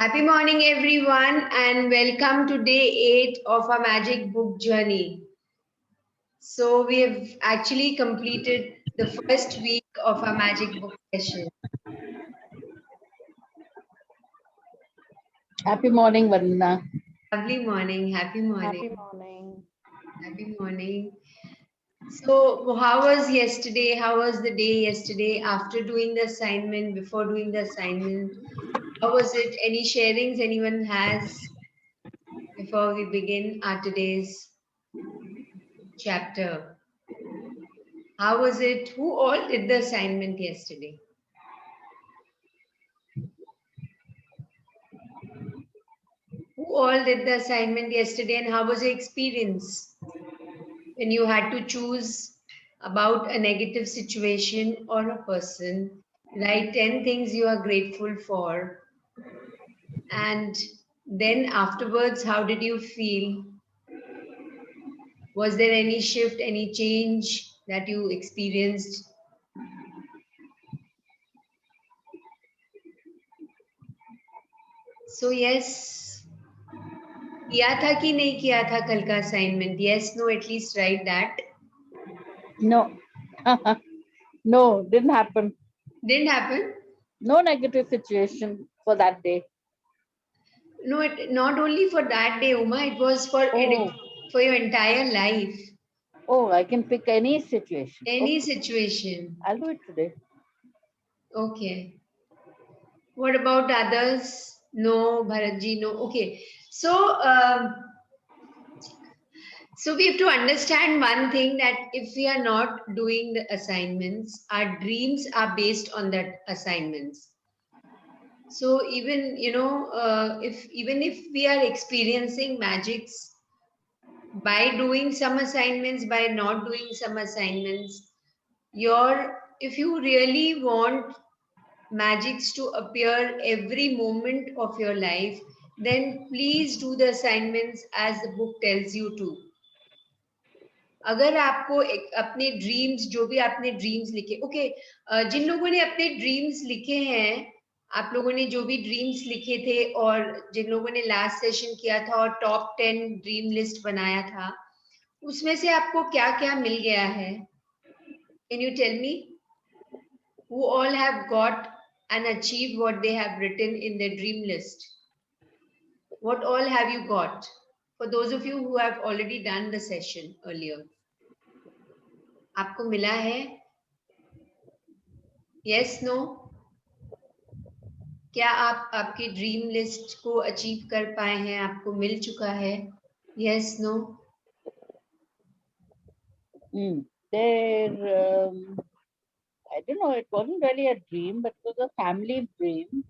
Happy morning, everyone, and welcome to day 8 of our magic book journey. So, we have actually completed the first week of our magic book session. Happy morning, Vandana. Lovely morning, happy morning, Happy morning. happy morning. So, how was yesterday? How was the day yesterday after doing the assignment, before doing the assignment? How was it? Any sharings anyone has before we begin our today's chapter? How was it? Who all did the assignment yesterday? Who all did the assignment yesterday and how was your experience when you had to choose about a negative situation or a person? Write 10 things you are grateful for. And then afterwards, how did you feel? Was there any shift, any change that you experienced? So, yes, किया था कि नहीं किया था कल का assignment? Yes, no, at least write that. No, no, didn't happen. Didn't happen? No negative situation for that day. No, not only for that day, Uma, it was for your entire life. Oh, I can pick any situation. Any Okay, situation. I'll do it today. Okay. What about others? No, Bharatji, no. Okay. So we have to understand one thing, that if we are not doing the assignments, our dreams are based on that assignments. So even if we are experiencing magics by doing some assignments, by not doing some assignments, if you really want magics to appear every moment of your life, then please do the assignments as the book tells you to. अगर आपको अपने dreams, जो भी आपने dreams लिखे, okay, जिन लोगों ने अपने ड्रीम्स लिखे हैं, आप लोगों ने जो भी ड्रीम्स लिखे थे और जिन लोगों ने लास्ट सेशन किया था और टॉप 10 ड्रीम लिस्ट बनाया था, उसमें से आपको क्या क्या मिल गया है? Can you tell me who all have got and achieved what they have written in their dream list? What all have you got? For those of you who have already done the session earlier, आपको मिला है? Yes, no? क्या आप आपकी dream list को achieve कर पाए हैं? आपको मिल चुका है? Yes, no? There, I don't know, it wasn't really a dream, but it was a family dream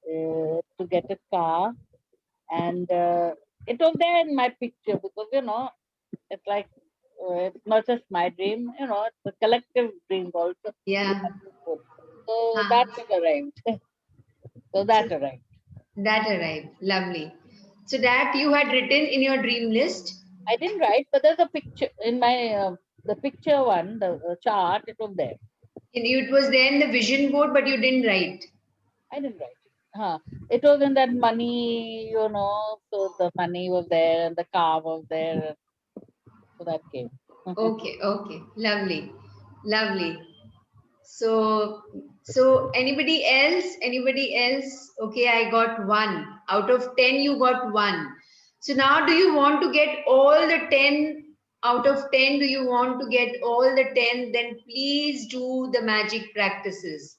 to get a car. And it was there in my picture because, it's like, it's not just my dream, it's a collective dream also. Yeah. So that arrived. So that arrived. That arrived. Lovely. So that you had written in your dream list? I didn't write, but there's a picture in my the picture one, the chart. It was there. It was there in the vision board, but you didn't write. I didn't write it. It was in that money, so the money was there and the car was there. So that came. Okay, okay. Lovely. Lovely. So anybody else? Anybody else? Okay, I got 1. Out of 10, you got 1. So now do you want to get all the 10 out of 10? Do you want to get all the 10? Then please do the magic practices.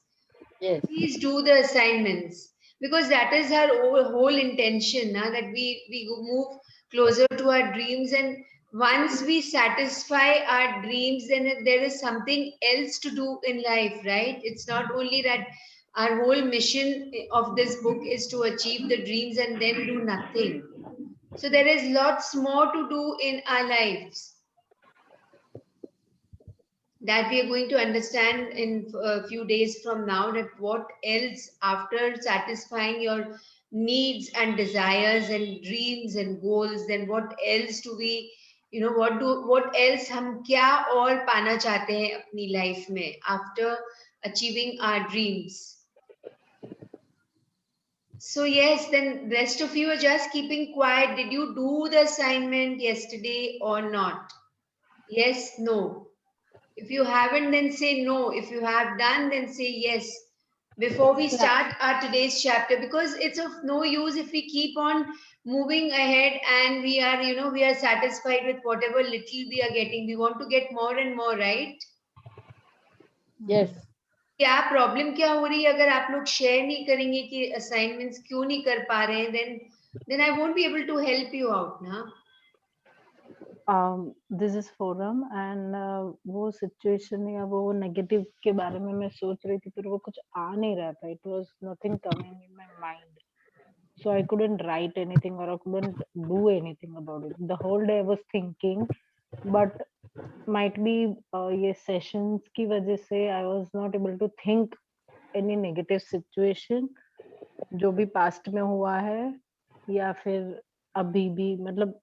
Yes. Please do the assignments, because that is our whole intention, that we move closer to our dreams, and once we satisfy our dreams, then there is something else to do in life, right? It's not only that our whole mission of this book is to achieve the dreams and then do nothing. So there is lots more to do in our lives that we are going to understand in a few days from now, that what else, after satisfying your needs and desires and dreams and goals, then what else do we, what else हम क्या और पाना चाहते हैं अपनी life में after achieving our dreams. So yes, then rest of you are just keeping quiet. Did you do the assignment yesterday or not? Yes, no. If you haven't, then say no. If you have done, then say yes. Before we start our today's chapter, because it's of no use if we keep on moving ahead and we are, we are satisfied with whatever little we are getting. We want to get more and more, right? Yes. क्या problem क्या हो रही है अगर आप लोग share नहीं करेंगे कि असाइनमेंट्स क्यों नहीं कर पा रहे हैं then I won't be able to help you out ना. दिस इज फोरम एंड वो सिचुएशन या वो नेगेटिव के बारे में मैं सोच रही थी पर वो कुछ आ नहीं रहा था. It was nothing coming in my mind, so I couldn't write anything or I couldn't do anything about it. The whole day I was thinking, but might be ये sessions की वजह से I was not able to think any negative situation जो भी past में हुआ है या फिर अभी भी, मतलब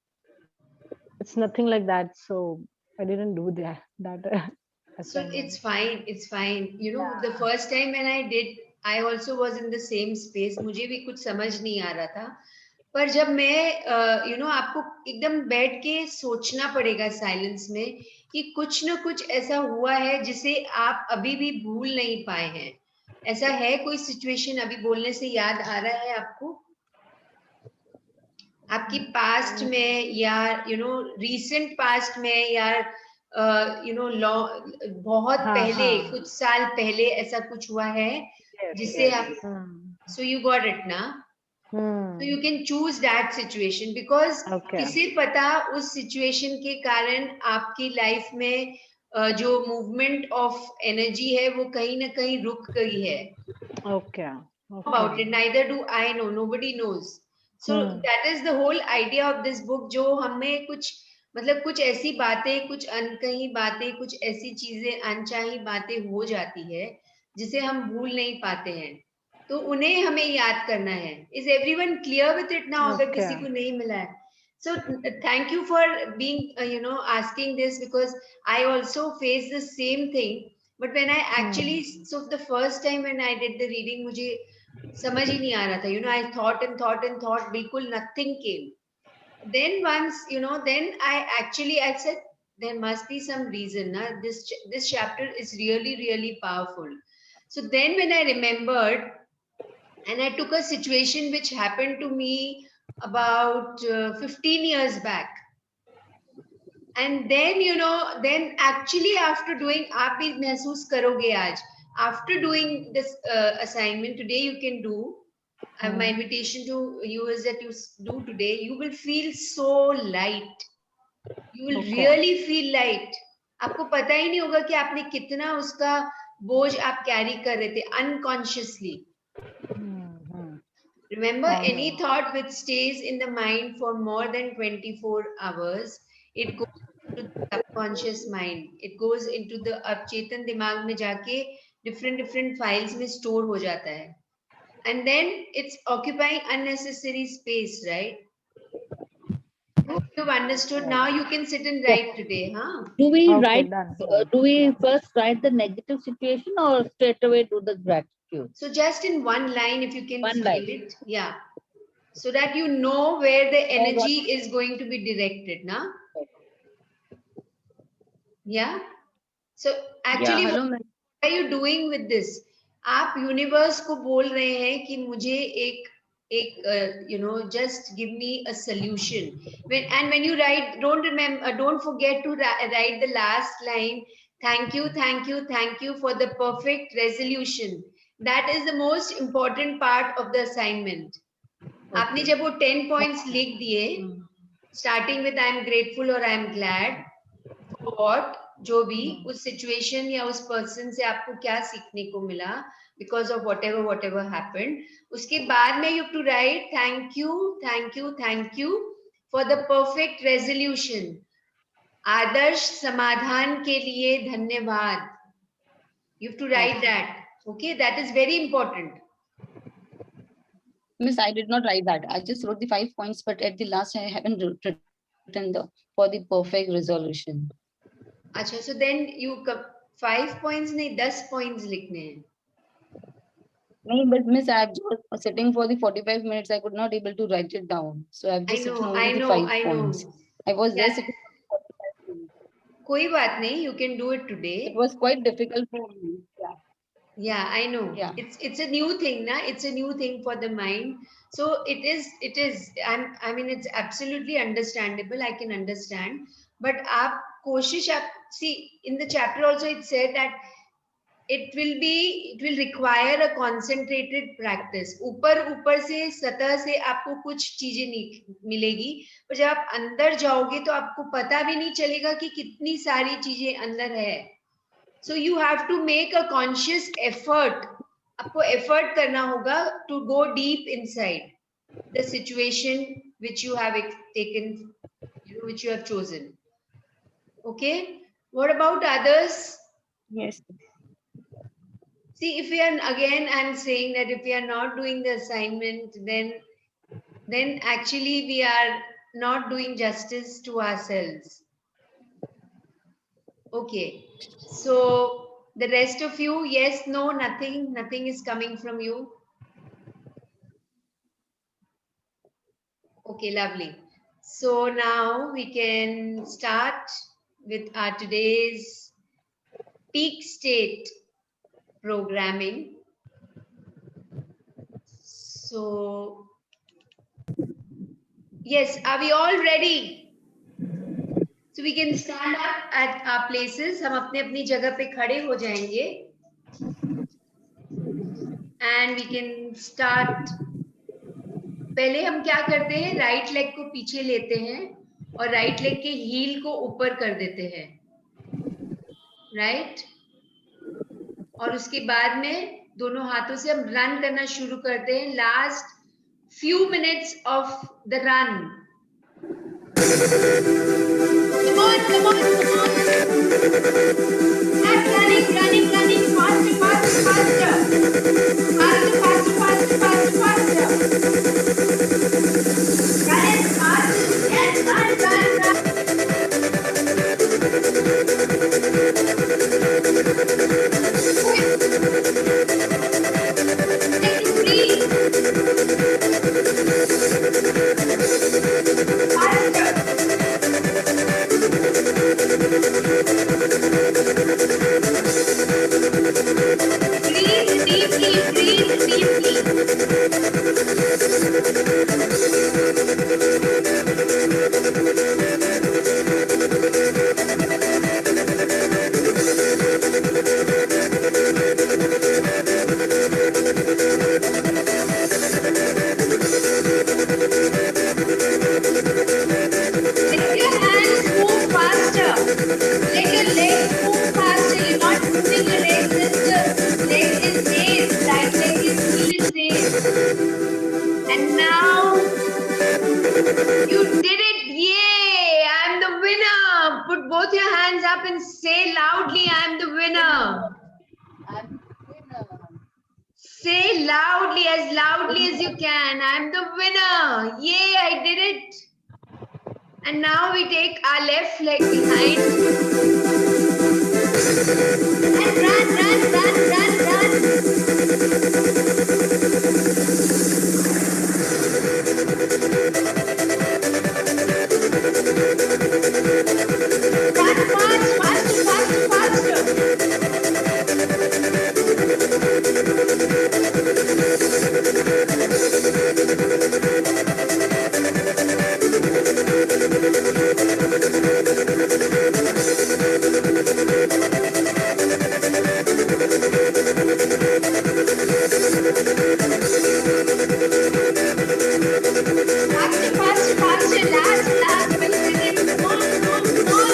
it's nothing like that, so I didn't do that So assignment. it's fine. The first time when I did, I also was in the same space. मुझे भी कुछ समझ नहीं आ रहा था. पर जब मैं आपको एकदम बैठ के सोचना पड़ेगा साइलेंस में कि कुछ ना कुछ ऐसा हुआ है जिसे आप अभी भी भूल नहीं पाए हैं. ऐसा है कोई सिचुएशन अभी बोलने से याद आ रहा है आपको? आपकी पास्ट में या रीसेंट पास्ट में या बहुत पहले कुछ साल पहले ऐसा कुछ हुआ है जिससे आप सो यू गॉट इट ना. So you can choose that situation because किसे पता उस situation के कारण आपकी लाइफ में जो मूवमेंट ऑफ एनर्जी है वो कहीं ना कहीं रुक गई है. Okay. About it, neither do I know. Nobody knows. So that is the whole idea of this book. जो हमें कुछ मतलब कुछ ऐसी बातें, कुछ अनकही बातें, कुछ ऐसी चीजें अनचाही बातें हो जाती है जिसे हम भूल नहीं पाते हैं, तो उन्हें हमें याद करना है. Is everyone clear with it now? अगर किसी को नहीं मिला है, so thank you for being asking this because I also face the same thing. But when I actually so the first time when I did the reading, मुझे समझ ही नहीं आ रहा था. I thought and thought and thought, बिल्कुल nothing came. Then once then I said there must be some reason na? This chapter is really powerful. So then when I remembered, and I took a situation which happened to me about 15 years back, and then then actually after doing, आप भी महसूस करोगे आज, after doing this assignment today, you can do, my invitation to you is that you do today, you will feel so light. You will really feel light. आपको पता ही नहीं होगा कि आपने कितना उसका बोझ आप कैरी कर रहे थे unconsciously. Remember, any thought which stays in the mind for more than 24 hours, it goes to the subconscious mind. It goes into the अवचेतन दिमाग में जाके different files में store हो जाता है. And then it's occupying unnecessary space, right? Hope you've understood. Now you can sit and write today, huh? Do we write? Do we first write the negative situation or straight away do the gratitude? So just in one line, if you can feel it, yeah, so that you know where the energy is going to be directed, na? Yeah. So actually, what are you doing with this? आप universe को बोल रहे हैं कि मुझे एक just give me a solution. When you write, don't forget to write the last line. Thank you for the perfect resolution. That is the most important part of the assignment. आपने जब वो 10 points लिख दिए, starting with I am grateful or I am glad for what, जो भी उस situation या उस पर्सन से आपको क्या सीखने को मिला because of whatever happened, उसके बाद में you have to write thank you for the perfect resolution. आदर्श समाधान के लिए धन्यवाद. You have to write that. Okay, that is very important. Miss, I did not write that. I just wrote the 5 points, but at the last I haven't written for the perfect resolution. अच्छा, so then you 5 points नहीं 10 points लिखने हैं. No, but Miss, I've just sitting for the 45 minutes. I could not able to write it down. So I've just written only the 5 points. I was there Yeah. sitting for 45 minutes. कोई बात नहीं, you can do it It today. was quite difficult for me. Yeah. Yeah, I know. Yeah. It's a new thing, na? It's a new thing for the mind. So it is. I mean, it's absolutely understandable. I can understand. But आप कोशिश आप see in the chapter also it said that it will require a concentrated practice. ऊपर ऊपर से सतह से आपको कुछ चीजें नहीं मिलेगी, पर जब आप अंदर जाओगे तो आपको पता भी नहीं चलेगा कि कितनी सारी चीजें अंदर है. So you have to make a conscious effort. आपको effort करना होगा to go deep inside the situation which you have taken, which you have chosen. Okay. What about others? Yes. See, if we are again, I'm saying that if we are not doing the assignment, then actually we are not doing justice to ourselves. Okay. So the rest of you, yes, no, nothing is coming from you. Okay, lovely. So now we can start with our today's peak state programming. So, yes, are we all ready? So we can stand up at our places. हम अपने अपनी जगह पे खड़े हो जाएंगे. And we can start. पहले हम क्या करते हैं, राइट लेग को पीछे लेते हैं और राइट लेग के हील को ऊपर कर देते हैं, राइट? और उसके बाद में दोनों हाथों से हम रन करना शुरू करते हैं. Last few minutes of the run. Come on, come on, come on. Start running, running, running. Faster, faster, faster. Faster, faster, faster, faster, faster. Run as fast as you can. Run, run, run. Take a breathe. Faster. Breathe deeply, breathe deeply. Let your hands move faster. Let your legs move faster. You're not moving your legs as the leg is raised. Right leg is heel is raised. And now you did it. Yay! I'm the winner. Put both your hands up and say loudly, I'm the winner. I'm winner. Say loudly as you can. I'm the winner. Yay, I did it. And now we take our left leg behind. And run, run, run, run, run. Run fast, faster, faster, faster. Faster, faster, faster. Last, few minutes. Come on, come on, come on.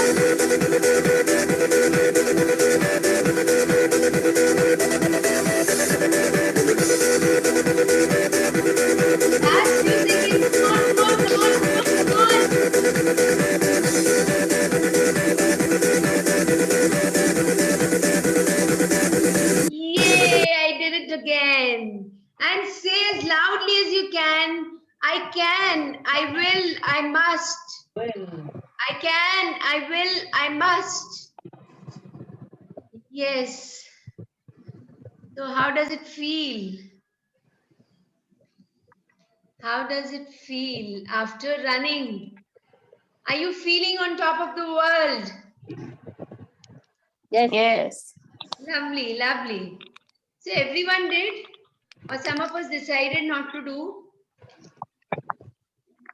Last few seconds. Come on, come on, come on, come on, come on. Yay, I did it again. And say as loudly as you can, I will, I must. Well, I can, I will, I must. Yes. So how does it feel? How does it feel after running? Are you feeling on top of the world? Yes. Yes. Lovely, lovely. So everyone did? Or some of us decided not to do?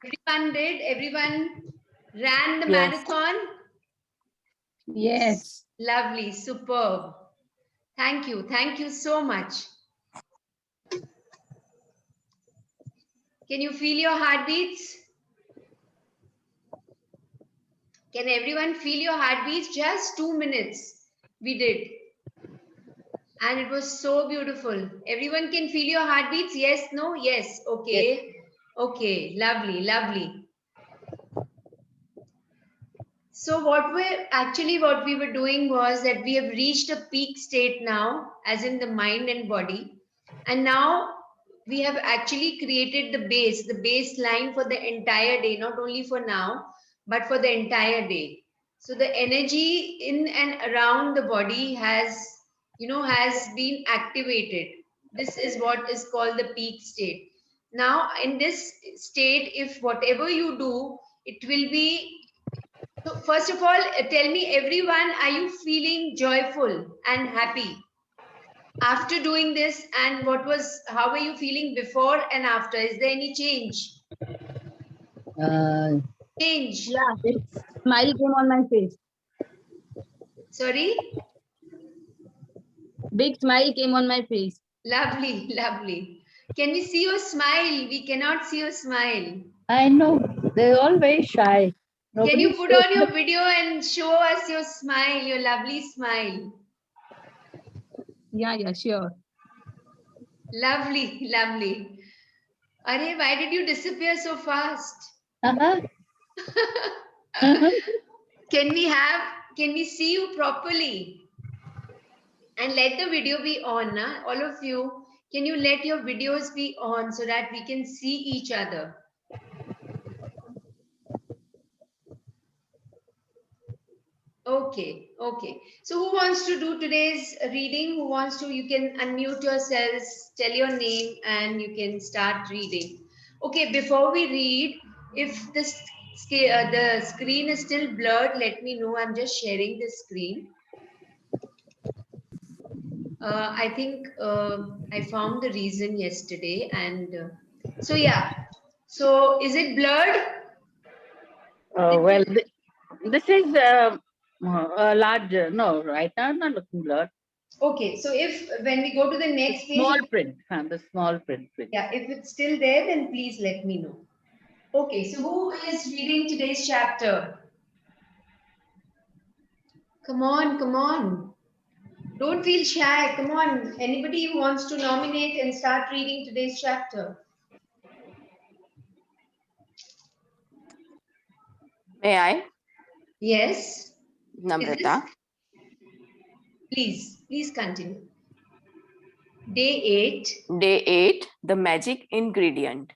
Everyone did? Everyone ran the Yes. marathon? Yes. Lovely, superb. Thank you. Thank you so much. Can you feel your heartbeats? Can everyone feel your heartbeats? Just 2 minutes. We did. And it was so beautiful. Everyone can feel your heartbeats? Yes, no, yes. Okay. Yes. Okay. Lovely, lovely. So what we were doing was that we have reached a peak state now, as in the mind and body. And now we have actually created the baseline for the entire day, not only for now, but for the entire day. So the energy in and around the body has been activated. This is what is called the peak state. Now, in this state, if whatever you do, it will be. So first of all, tell me, everyone, are you feeling joyful and happy after doing this? And how are you feeling before and after? Is there any change? Change. Yeah. Smile came on my face. Sorry? Big smile came on my face. Lovely, lovely. Can we see your smile? We cannot see your smile. I know. They're all very shy. Can you Nobody put on your video and show us your smile, your lovely smile? Yeah, sure. Lovely, lovely. Arey, why did you disappear so fast? Can we see you properly? And let the video be on, na? All of you. Can you let your videos be on so that we can see each other? Okay, okay. So who wants to do today's reading? Who wants to? You can unmute yourselves, tell your name, and you can start reading. Okay, before we read, if the screen is still blurred, let me know. I'm just sharing the screen. I think I found the reason yesterday, and so yeah. So is it blurred? well, this is a large. No, right now I'm not looking blurred. Okay, so if when we go to the next page, Small print. The small print. yeah, if it's still there, then please let me know. Okay, so who is reading today's chapter? Come on, come on. Don't feel shy. Come on. Anybody who wants to nominate and start reading today's chapter? May I? Yes. Namrata. Please continue. Day 8. Day 8, the magic ingredient.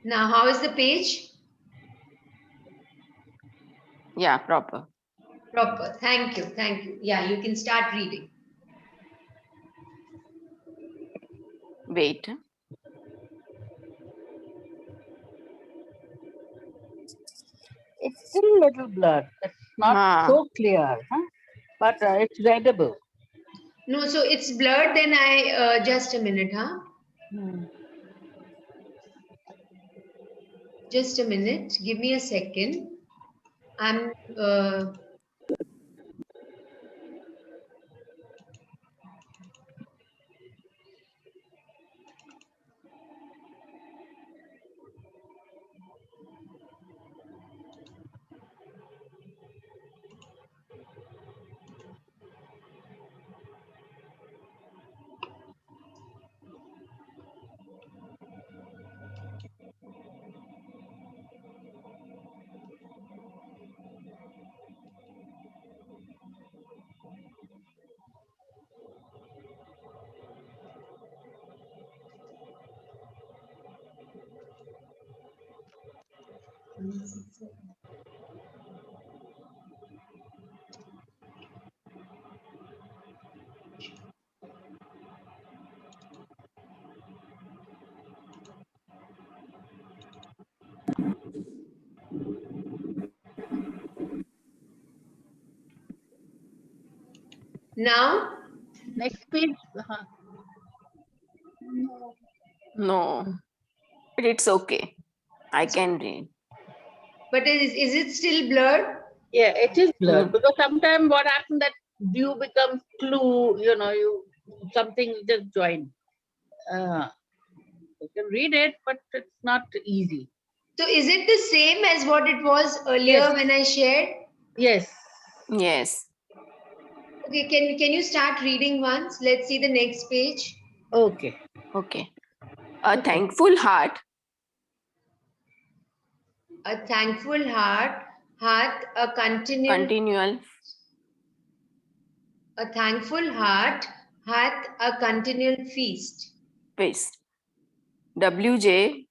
Now, how is the page? Yeah, proper. Proper. Thank you. Thank you. Yeah, you can start reading. Wait. It's still a little blurred. It's not so clear, but it's readable. No, so it's blurred. Then just a minute, huh? Just a minute. Give me a second. I'm. Now, Next page. No, but it's okay. I can read. but is it still blurred? Yeah, it is blurred Mm. because sometimes what happens that due becomes clue, you something just join. You can read it, but it's not easy. So is it the same as what it was earlier Yes. when I shared? Yes. Yes. Okay, can you start reading once? Let's see the next page. Okay. Okay. A Okay. thankful heart A thankful heart hath a continual continual feast. feast. W.J.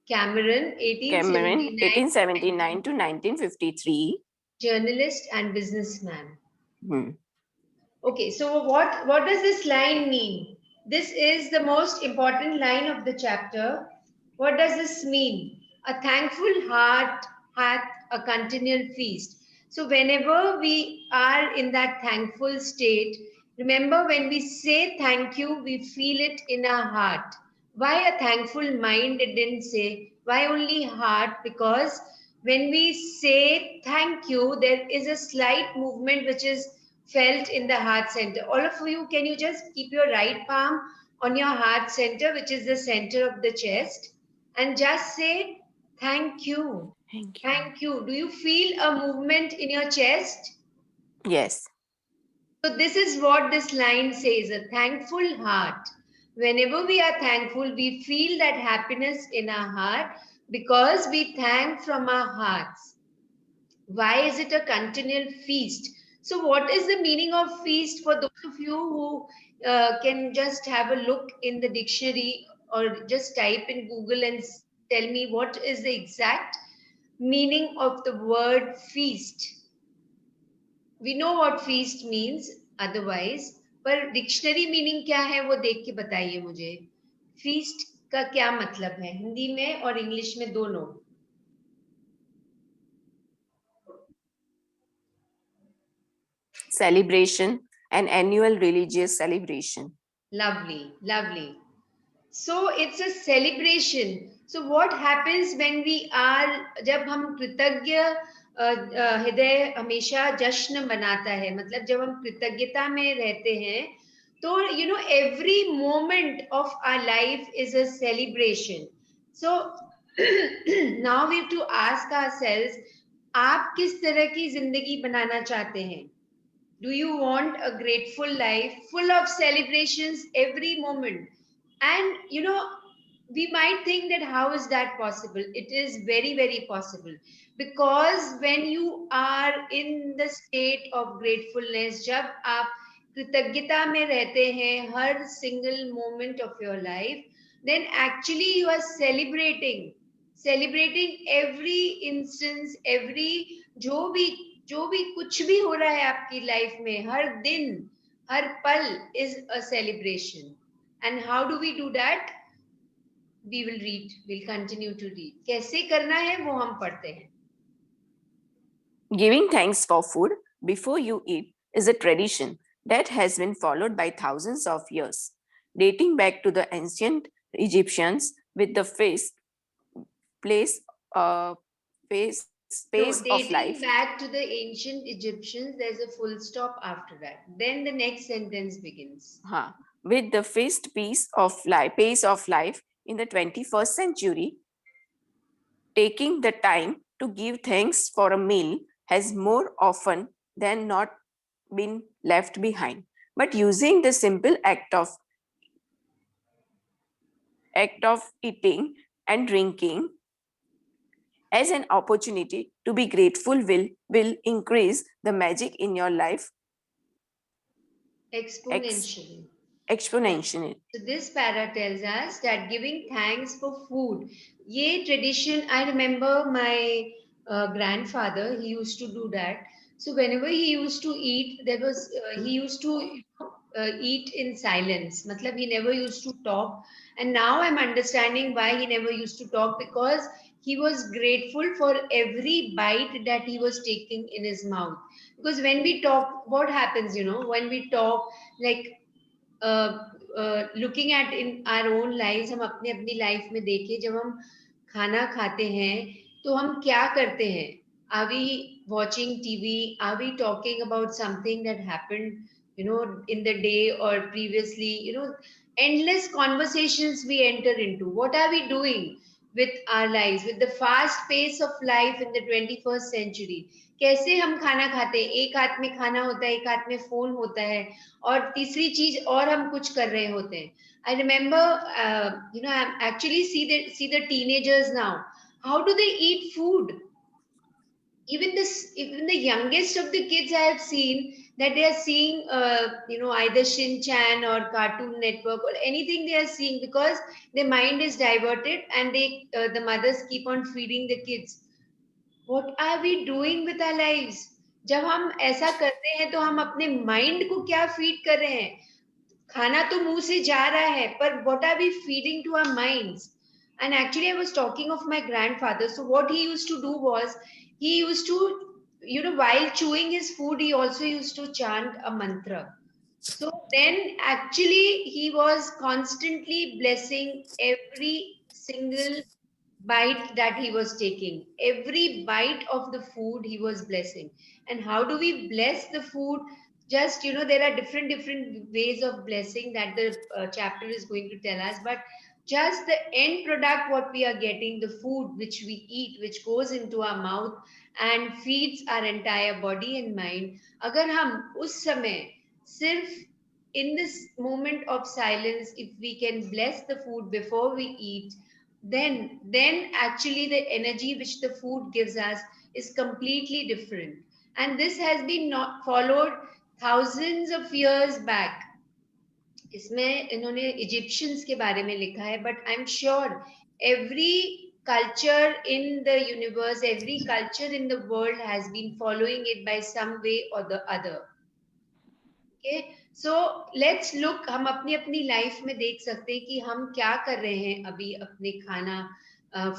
Cameron, Cameron, 1879, 1879 to 1953. journalist and businessman. Hmm. Okay, so what does this line mean? This is the most important line of the chapter. What does this mean? A thankful heart hath a continual feast. So whenever we are in that thankful state, remember when we say thank you, we feel it in our heart. Why a thankful mind? It didn't say. Why only heart? Because when we say thank you, there is a slight movement which is felt in the heart center. All of you, can you just keep your right palm on your heart center, which is the center of the chest, and just say thank you. Thank you. Thank you. Do you feel a movement in your chest? Yes. So this is what this line says, a thankful heart. Whenever we are thankful, we feel that happiness in our heart because we thank from our hearts. Why is it a continual feast? So what is the meaning of feast for those of you who can just have a look in the dictionary or just type in Google and tell me what is the exact meaning of the word feast? We know what feast means otherwise, पर dictionary meaning क्या है वो देख के बताइए मुझे. Feast का क्या मतलब है हिंदी में और इंग्लिश में दोनों? Celebration, an annual religious celebration. Lovely, lovely. So it's a celebration. So what happens when we are, जब हम कृतज्ञ हृदय हमेशा जश्न मनाता है, मतलब जब हम कृतज्ञता में रहते हैं, तो every moment of our life is a celebration. So now we have to ask ourselves, आप किस तरह की जिंदगी बनाना चाहते हैं? Do you want a grateful life full of celebrations every moment? And we might think that how is that possible? It is very, very possible. Because when you are in the state of gratefulness, जब आप कृतज्ञता में रहते हैं हर single moment of your life, then actually you are celebrating every instance, every जो भी कुछ भी हो रहा है आपकी लाइफ में, हर दिन हर पल is a celebration. And how do we do that? We will read, we'll continue to read. कैसे करना है वो हम पढ़ते हैं. Giving thanks for food before you eat is a tradition that has been followed by thousands of years, dating back to the ancient Egyptians with the place, space So of life. dating back to the ancient Egyptians, there's a full stop after that. Then the next sentence begins. With the fast pace of life in the 21st century, taking the time to give thanks for a meal has more often than not been left behind. But using the simple act of eating and drinking as an opportunity to be grateful will increase the magic in your life Exponentially. exponentially. So this para tells us that giving thanks for food. Ye tradition, I remember my grandfather, he used to do that. So whenever he used to eat, he used to eat in silence. Matlab, he never used to talk. And now I'm understanding why he never used to talk, because he was grateful for every bite that he was taking in his mouth. Because when we talk, what happens, when we talk, like looking at in our own lives, हम अपने अपनी life में देखें, जब हम खाना खाते हैं तो हम क्या करते हैं? Are we watching TV? Are we talking about something that happened, in the day or previously? Endless conversations we enter into. What are we doing with our lives, with the fast pace of life in the 21st century? कैसे हम खाना खाते हैं? एक हाथ में खाना होता है, एक हाथ में फोन होता है, और तीसरी चीज और हम कुछ कर रहे होते हैं. I remember, I actually see the teenagers now. How do they eat food? Even the youngest of the kids I have seen, that they are seeing, either Shin Chan or Cartoon Network or anything they are seeing, because their mind is diverted, and the mothers keep on feeding the kids. What are we doing with our lives? जब हम ऐसा करते हैं तो हम अपने mind को क्या फीड कर रहे हैं? खाना तो मुंह से जा रहा है, पर what are we feeding to our minds? And actually I was talking of my grandfather. So what he used to do was, he used to, while chewing his food, he also used to chant a mantra. So then actually he was constantly blessing every single bite that he was taking. Every bite of the food he was blessing. And how do we bless the food? Just, there are different ways of blessing that the chapter is going to tell us. But just the end product, what we are getting, the food which we eat, which goes into our mouth and feeds our entire body and mind. Agar hum us samay sirf in this moment of silence, if we can bless the food before we eat, then actually the energy which the food gives us is completely different. And this has been not followed thousands of years back. इसमें इन्होंने Egyptians के बारे में लिखा है, but I'm sure every culture in the universe, every culture in the world has been following it by some way or the other. Okay, so let's look, हम अपनी अपनी लाइफ में देख सकते हैं कि हम क्या कर रहे हैं अभी अपने खाना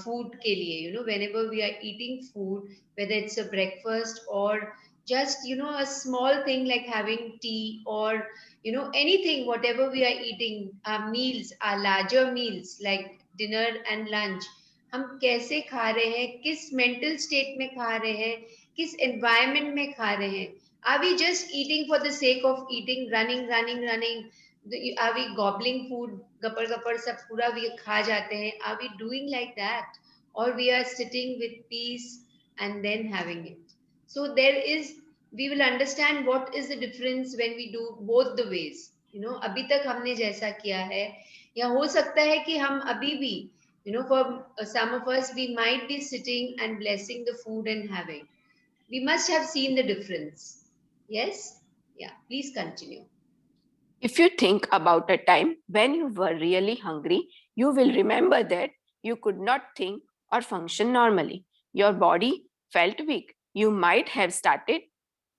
food के लिए. Whenever we are eating food, whether it's a breakfast or just, a small thing like having tea, or, anything, whatever we are eating, our meals, our larger meals like dinner and lunch, हम कैसे खा रहे हैं, किस mental state में खा रहे हैं, किस environment में खा रहे हैं. Are we just eating for the sake of eating, running? Are we gobbling food, gapar sab pura we kha jate hain? Are we doing like that? Or we are sitting with peace and then having it? So we will understand what is the difference when we do both the ways. अभी तक हमने जैसा किया है, या हो सकता है कि हम अभी भी, for some of us, we might be sitting and blessing the food and having. We must have seen the difference. Yes? Yeah, please continue. If you think about a time when you were really hungry, you will remember that you could not think or function normally. Your body felt weak. You might have started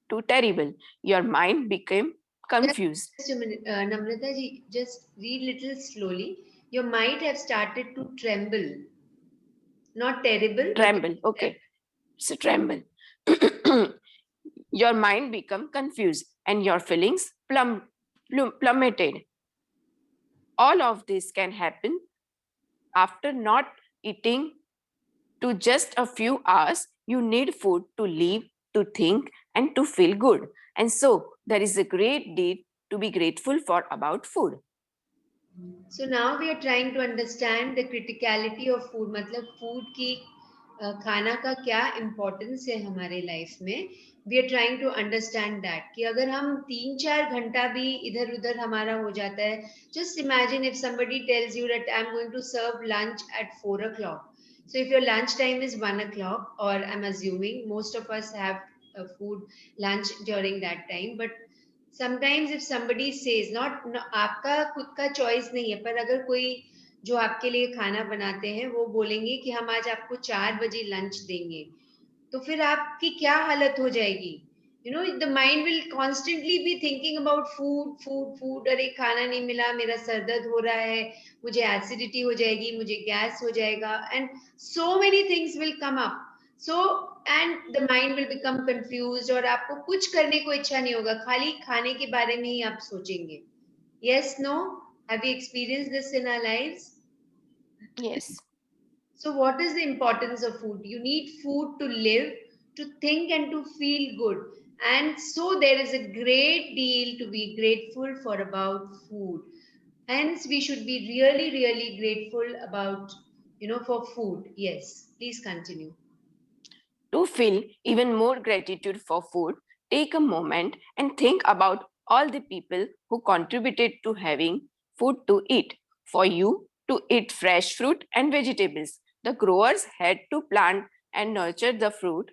to terrible. Your mind became confused. Just a minute, Namrata ji, just read little slowly. Your might have started to tremble. Not terrible. Tremble, okay. So tremble. Your mind become confused and your feelings plummeted. All of this can happen after not eating to just a few hours. You need food to live, to think, and to feel good. And so there is a great deal to be grateful for about food. So now we are trying to understand the criticality of food. मतलब food की खाना का क्या importance है हमारे life में. We are trying to understand that कि अगर हम 3-4 घंटा भी इधर उधर हमारा हो जाता है. Just imagine if somebody tells you that I'm going to serve lunch at 4 o'clock. So if your lunch time is 1 o'clock, or I'm assuming most of us have food lunch during that time, but sometimes if somebody says, not आपका खुद का choice नहीं है, पर अगर कोई जो आपके लिए खाना बनाते हैं वो बोलेंगे कि हम आज आपको 4 बजे लंच देंगे, तो फिर आपकी क्या हालत हो जाएगी? You know, the mind will constantly be thinking about food. अरे खाना नहीं मिला, मेरा सर दर्द हो रहा है, मुझे एसिडिटी हो जाएगी, मुझे गैस हो जाएगा, and so many things will come up. So and the mind will become confused और आपको कुछ करने को इच्छा नहीं होगा, खाली खाने के बारे में ही आप सोचेंगे. Yes, no? Have we experienced this in our lives? Yes. So what is the importance of food? You need food to live, to think and to feel good. And so there is a great deal to be grateful for about food. Hence we should be really, really grateful about, for food. Yes, please continue. To feel even more gratitude for food, take a moment and think about all the people who contributed to having food to eat. For you to eat fresh fruit and vegetables, the growers had to plant and nurture the fruit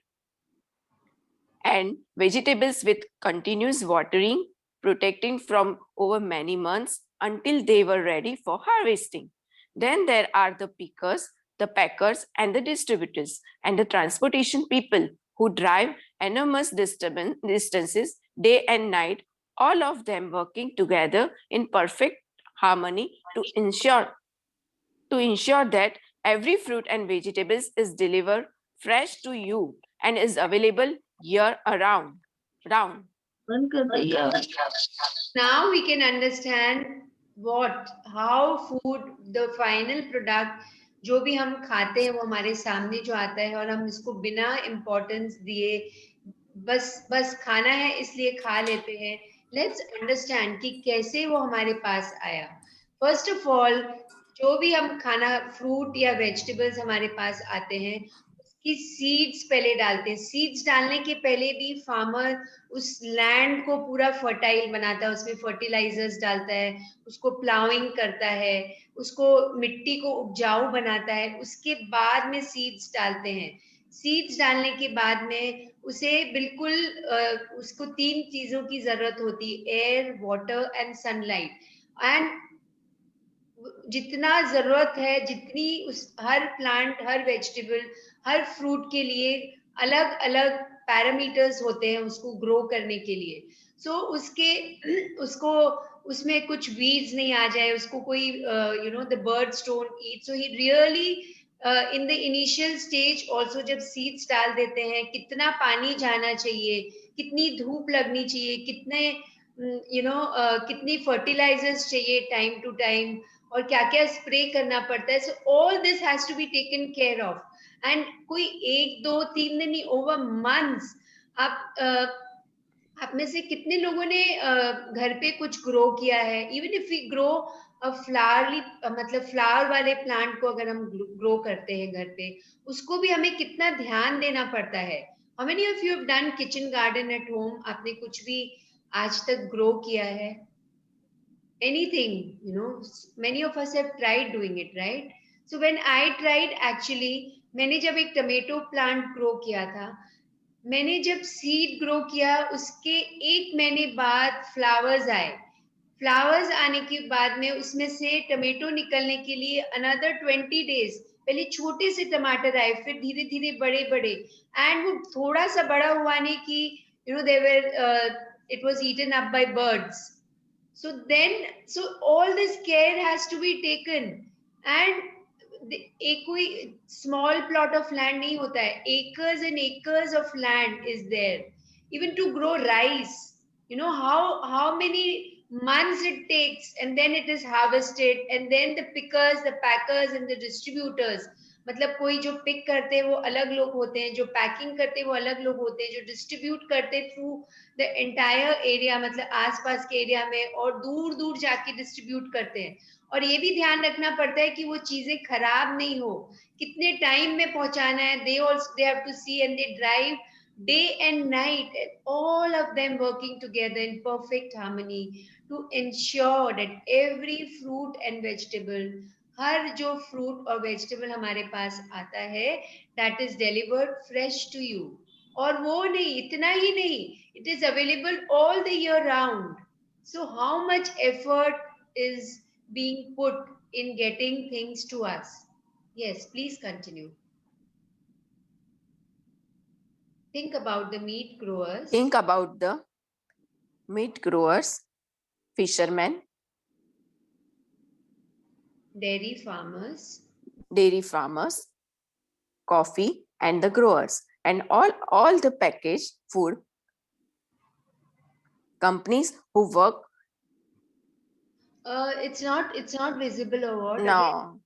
and vegetables with continuous watering, protecting from over many months until they were ready for harvesting. Then there are the pickers, the packers, and the distributors, and the transportation people who drive enormous distances day and night, all of them working together in perfect harmony to ensure that every fruit and vegetables is delivered fresh to you and is available year around. Now we can understand how food, the final product, जो भी हम खाते हैं वो हमारे सामने जो आता है और हम इसको बिना इम्पोर्टेंस दिए बस खाना है इसलिए खा लेते हैं. लेट्स अंडरस्टैंड कि कैसे वो हमारे पास आया. फर्स्ट ऑफ ऑल, जो भी हम खाना, फ्रूट या वेजिटेबल्स हमारे पास आते हैं, उसकी सीड्स पहले डालते हैं. सीड्स डालने के पहले भी फार्मर उस लैंड को पूरा फर्टाइल बनाता है, उसमें फर्टिलाइजर्स डालता है, उसको प्लाउइंग करता है, उसको मिट्टी को उपजाऊ बनाता है, उसके बाद में सीड्स डालते हैं. सीड्स डालने के बाद में उसे बिल्कुल उसको 3 चीजों की जरूरत होती है: air, water and sunlight. And जितना जरूरत है, जितनी हर प्लांट, हर वेजिटेबल, हर फ्रूट के लिए अलग अलग पैरामीटर्स होते हैं उसको ग्रो करने के लिए. सो उसको उसमें कुछ वीड्स नहीं आ जाए, उसको कोई the birds don't eat. So he really in the initial stage also जब सीड्स डाल देते हैं, कितना पानी जाना चाहिए, कितनी धूप लगनी चाहिए, कितनी फर्टिलाइजर्स चाहिए टाइम टू टाइम, और क्या क्या स्प्रे करना पड़ता है. So all this has to be taken care of. And कोई 1 2 3 दिन नहीं, ओवर मंथ्स. आप में से कितने लोगों ने घर पे कुछ ग्रो किया है? इवन इफ वी ग्रो मतलब फ्लावर वाले प्लांट को अगर हम ग्रो करते हैं घर पे, उसको भी हमें कितना ध्यान देना पड़ता है. How many of you have done kitchen garden at home? आपने कुछ भी आज तक ग्रो किया है? Anything, many of us have tried doing it, right? So when I tried, actually मैंने जब एक टमेटो प्लांट ग्रो किया था, मैंने जब सीड ग्रो किया उसके 1 महीने बाद फ्लावर्स आए. फ्लावर्स आने के बाद में उसमें से टमेटो निकलने के लिए अनदर 20 days. पहले छोटे से टमाटर आए, फिर धीरे धीरे बड़े बड़े, एंड वो थोड़ा सा बड़ा हुआ नहीं कि it was eaten up by birds. So all this care has to be taken. And एक कोई small plot of land नहीं होता है, acres and acres of land is there. Even to grow rice, how many months it takes, and then it is harvested, and then the pickers, the packers and the distributors, मतलब कोई जो pick करते हैं वो अलग लोग होते हैं, जो पैकिंग करते हैं वो अलग लोग होते हैं, जो डिस्ट्रीब्यूट करते थ्रू द एंटायर एरिया, मतलब आसपास के एरिया में, और दूर दूर जाके डिस्ट्रीब्यूट करते हैं. और ये भी ध्यान रखना पड़ता है कि वो चीजें खराब नहीं हो, कितने टाइम में पहुंचाना है. They have to see and they drive day and night, and all of them working together in perfect harmony to ensure that every fruit and vegetable, हर जो फ्रूट और वेजिटेबल हमारे पास आता है, that is delivered fresh to you. और वो नहीं, इतना ही नहीं, it is available all the year round. So how much effort is being put in getting things to us? Yes, please continue. Think about the meat growers. Think about the meat growers, fishermen, dairy farmers, coffee, and the growers, and all the packaged food companies who work. It's not visible or what? No,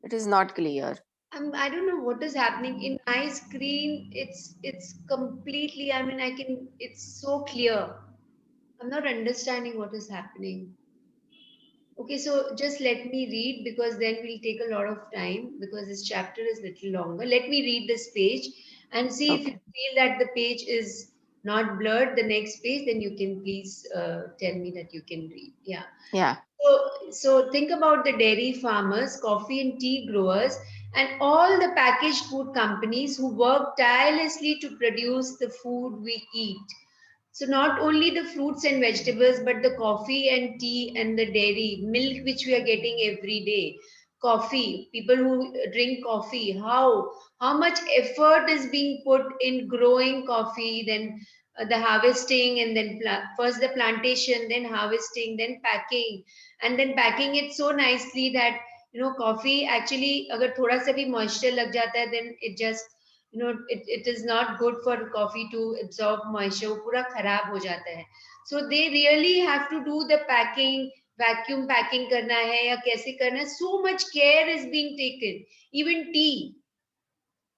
it is not clear. I don't know what is happening in my screen. It's completely. I mean, I can. It's so clear. I'm not understanding what is happening. Okay, so just let me read because then we'll take a lot of time because this chapter is little longer. Let me read this page and see if you feel that the page is not blurred. The next page, then you can please tell me that you can read. Yeah. Yeah. So think about the dairy farmers, coffee and tea growers, and all the packaged food companies who work tirelessly to produce the food we eat. So not only the fruits and vegetables, but the coffee and tea and the dairy, milk which we are getting every day, coffee, people who drink coffee, how much effort is being put in growing coffee, then the harvesting, and then first the plantation, then harvesting, then packing, and then packing it so nicely that coffee actually अगर थोड़ा सा भी moisture लग जाता है, then it just it is not good for coffee to absorb moisture, वो पूरा खराब हो जाता है. So they really have to do the packing, vacuum packing करना है या कैसे करना है. So much care is being taken. Even tea,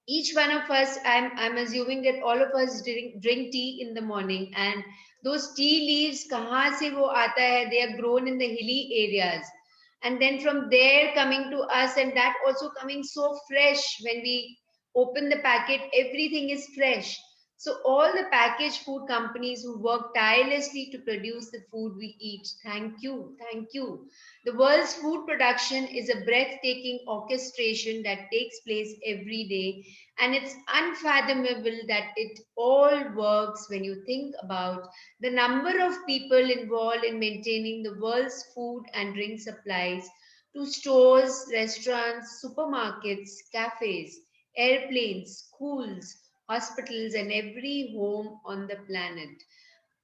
each one of us, I'm assuming that all of us drink tea in the morning, and those tea leaves kahan se wo aata hai, they are grown in the hilly areas, and then from there coming to us, and that also coming so fresh. When we open the packet, everything is fresh. So all the packaged food companies who work tirelessly to produce the food we eat, thank you. The world's food production is a breathtaking orchestration that takes place every day, and it's unfathomable that it all works when you think about the number of people involved in maintaining the world's food and drink supplies to stores, restaurants, supermarkets, cafes, airplanes, schools, hospitals, and every home on the planet.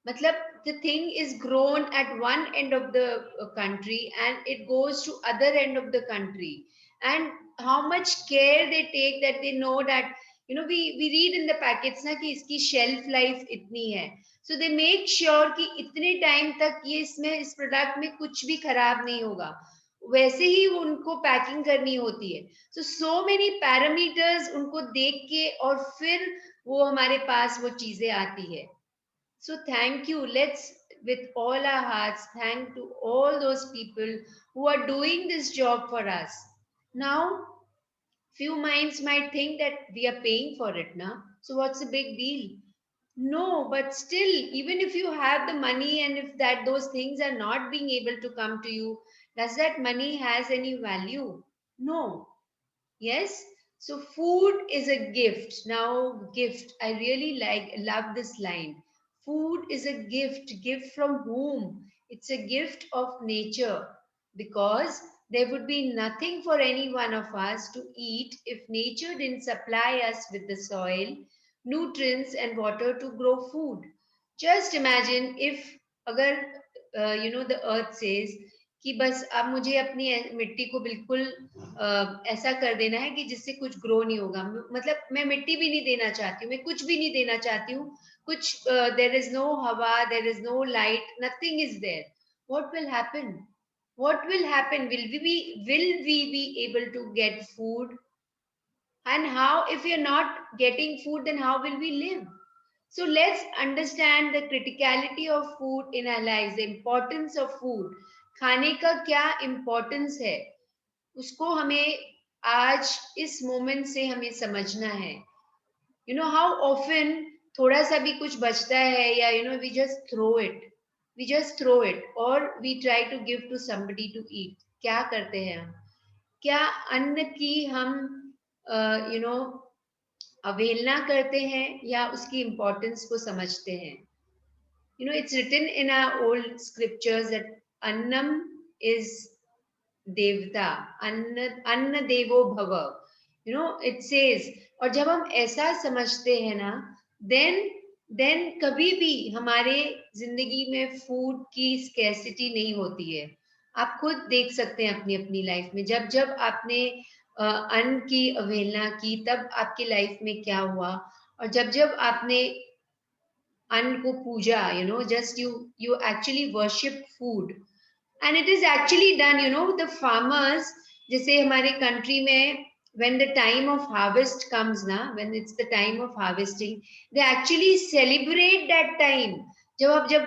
Matlab, the thing is grown at one end of the country and it goes to other end of the country. And how much care they take, that they know that we read in the packets na कि इसकी shelf life इतनी है. So they make sure कि इतने time तक ये इसमें इस product में कुछ भी खराब नहीं होगा. वैसे ही वो उनको पैकिंग करनी होती है. So many parameters उनको देख के और फिर वो हमारे पास वो चीजें आती है. So thank you. Let's, with all our hearts, thank to all those people who are doing this job for us. Now, few minds might think that we are paying for it now. So what's the big deal? No, but still, even if you have the money and if that those things are not being able to come to you, does that money has any value? No. Yes. So food is a gift. Now, gift. I really love this line. Food is a gift. Gift from whom? It's a gift of nature, because there would be nothing for any one of us to eat if nature didn't supply us with the soil, nutrients, and water to grow food. Just imagine if, agar, the earth says कि बस अब मुझे अपनी मिट्टी को बिल्कुल ऐसा कर देना है कि जिससे कुछ ग्रो नहीं होगा. मतलब मैं मिट्टी भी नहीं देना चाहती हूँ, मैं कुछ भी नहीं देना चाहती हूँ. कुछ there is no हवा, there is no light, nothing is there. What will happen? What will happen? Will we be able to get food? And how, if we are not getting food, then how will we live? So let's understand the criticality of food in our lives, the importance of food. खाने का क्या importance है, उसको हमें आज इस moment से हमें समझना है. How often थोड़ा सा भी कुछ बचता है या we just throw it or we try to give to somebody to eat. क्या करते हैं हम? क्या अन्न की हम अवहेलना करते हैं या उसकी इम्पोर्टेंस को समझते हैं? It's written in our old scriptures that annam is devta, anna devo bhava. it says, और जब हम ऐसा समझते हैं ना, then कभी भी हमारे जिंदगी में फूड की स्कैसिटी नहीं होती है. आप खुद देख सकते हैं अपनी अपनी लाइफ में, जब जब आपने अन्न की अवहेलना की, तब आपकी लाइफ में क्या हुआ, और जब जब आपने अन्न को पूजा, just you actually worship food, and it is actually done. The farmers, जैसे हमारे country में, when the time of harvest comes na, when it's the time of harvesting, they actually celebrate that time. जब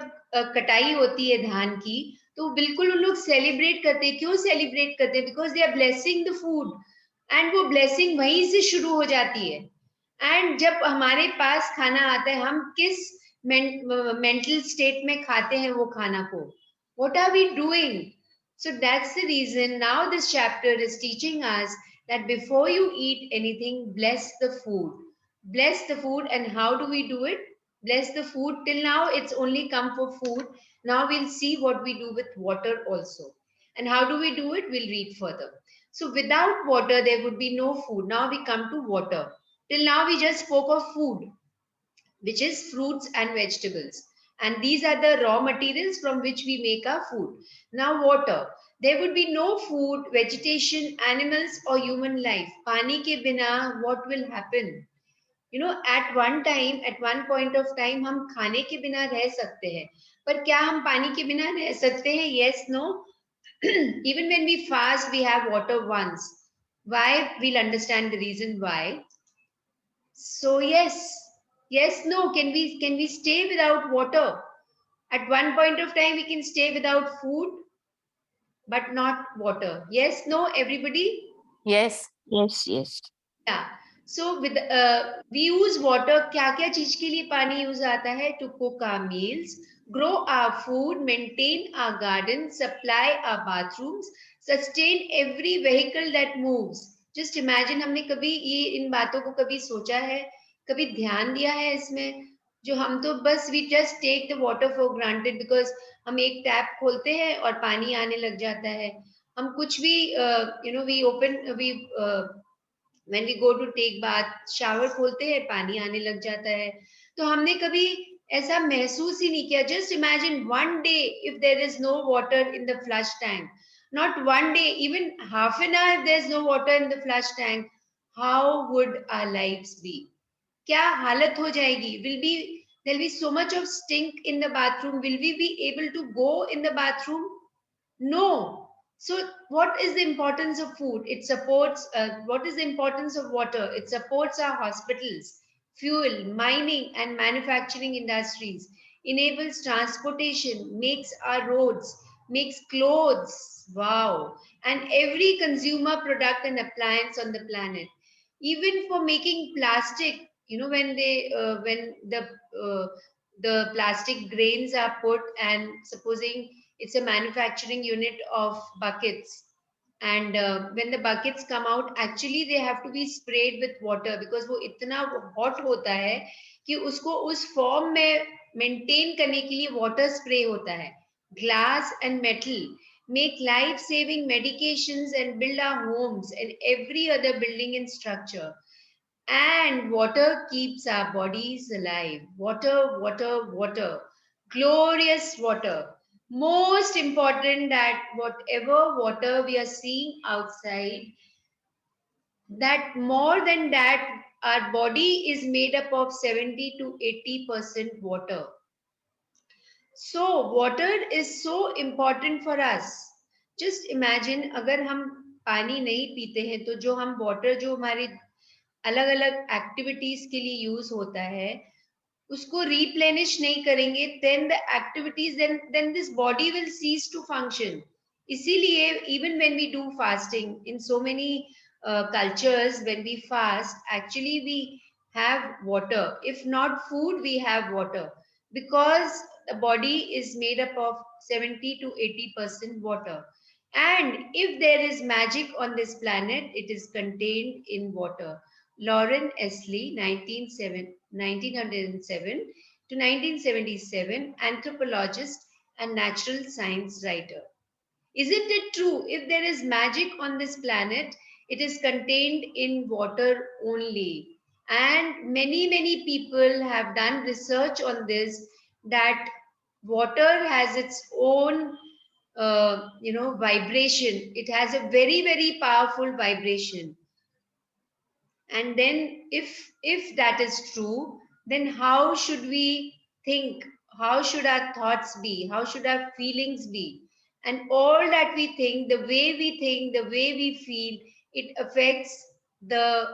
कटाई होती है धान की, तो बिल्कुल उन लोग सेलिब्रेट करते हैं. क्यों सेलिब्रेट करते हैं? Because they are blessing the food, and वो ब्लेसिंग वहीं से शुरू हो जाती है. एंड जब हमारे पास खाना आता है, हम किस मेंटल स्टेट में खाते हैं वो खाना को, what are we doing? So that's the reason now this chapter is teaching us that before you eat anything, bless the food. Bless the food. And how do we do it? Bless the food. Till now it's only come for food. Now we'll see what we do with water also. And how do we do it? We'll read further. So without water there would be no food. Now we come to water. Till now we just spoke of food, which is fruits and vegetables. And these are the raw materials from which we make our food. Now water. There would be no food, vegetation, animals or human life. Pani ke bina, what will happen? At one time, at one point of time, हम खाने के बिना रह सकते हैं. पर क्या हम पानी के बिना रह सकते हैं? Yes, no. Even when we fast, we have water once. Why? We'll understand the reason why. So yes, no. Can we stay without water? At one point of time, we can stay without food, but not water. Yes, no, everybody? Yes. Yes, yes. Yeah. So with we use water. क्या चीज के लिए पानी use आता है? To cook our meals, grow our food, maintain our garden, supply our bathrooms, sustain every vehicle that moves. Just imagine, हमने कभी ये इन बातों को कभी सोचा है, कभी ध्यान दिया है इसमें? जो हम तो बस we just take the water for granted because हम एक टैप खोलते हैं और पानी आने लग जाता है. हम कुछ भी when we go to take bath, shower खोलते हैं, पानी आने लग जाता है. तो हमने कभी ऐसा महसूस ही नहीं किया. Just imagine one day if there is no water in the flush tank. Not one day, even half an hour if there's no water in the flush tank, how would our lives be? क्या हालत हो जाएगी? There'll be so much of stink in the bathroom. Will we be able to go in the bathroom? No. So what is the importance of food? It supports, what is the importance of water? It supports our hospitals, fuel, mining and manufacturing industries, enables transportation, makes our roads, makes clothes, wow, and every consumer product and appliance on the planet. Even for making plastic, when the plastic grains are put, and supposing it's a manufacturing unit of buckets, and when the buckets come out, actually they have to be sprayed with water because वो इतना hot होता है कि उसको उस form में maintain करने के लिए water spray होता है. Glass and metal make life-saving medications and build our homes and every other building and structure. And water keeps our bodies alive. Water, water, water. Glorious water. Most important that whatever water we are seeing outside, that more than that, our body is made up of 70 to 80% water. So water is so important for us. Just imagine, अगर हम पानी नहीं पीते हैं, तो जो हम water जो हमारी अलग अलग एक्टिविटीज के लिए यूज होता है, उसको रिप्लेनिश नहीं करेंगे, then the activities, then this body will cease to function. इसीलिए even when we do fasting in so many cultures, when we fast, actually we have water. If not food, we have water, because the body is made up of 70 to 80% water. And if there is magic on this planet, it is contained in water. Lauren Esley, 1907 to 1977, anthropologist and natural science writer. Isn't it true? If there is magic on this planet, it is contained in water only. And many people have done research on this, that water has its own vibration. It has a very powerful vibration. And then if that is true, then how should we think? How should our thoughts be? How should our feelings be? And all that we think, the way we think, the way we feel, it affects the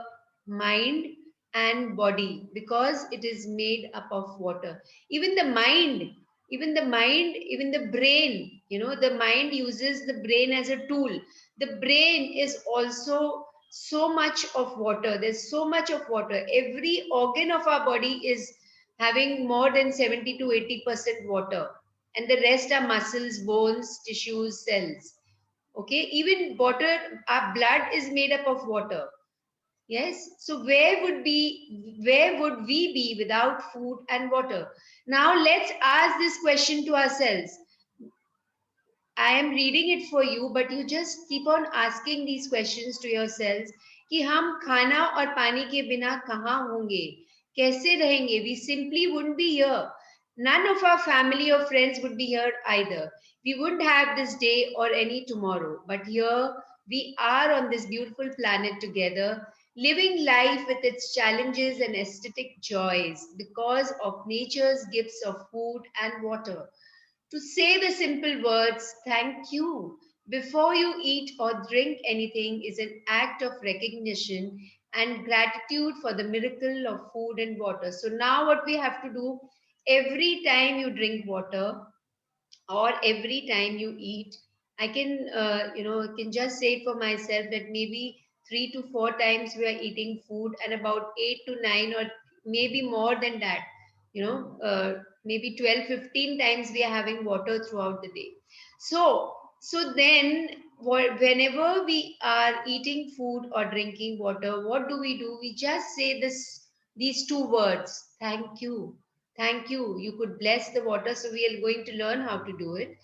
mind and body, because it is made up of water. Even the mind, even the brain, the mind uses the brain as a tool. The brain is also so much of water. There's so much of water. Every organ of our body is having more than 70 to 80% water, and the rest are muscles, bones, tissues, cells. Okay, even water, our blood is made up of water. Yes, so where would we be without food and water? Now let's ask this question to ourselves. I am reading it for you, but you just keep on asking these questions to yourselves कि हम खाना और पानी के बिना कहाँ होंगे, कैसे रहेंगे? We simply wouldn't be here. None of our family or friends would be here either. We wouldn't have this day or any tomorrow. But here we are on this beautiful planet together, living life with its challenges and aesthetic joys because of nature's gifts of food and water. To say the simple words, thank you, before you eat or drink anything is an act of recognition and gratitude for the miracle of food and water. So now what we have to do, every time you drink water or every time you eat, I can, can just say for myself that maybe 3 to 4 times we are eating food, and about 8 to 9 or maybe more than that, maybe 12, 15 times we are having water throughout the day. So then whenever we are eating food or drinking water, what do? We just say these two words, thank you. Thank you. You could bless the water. So we are going to learn how to do it.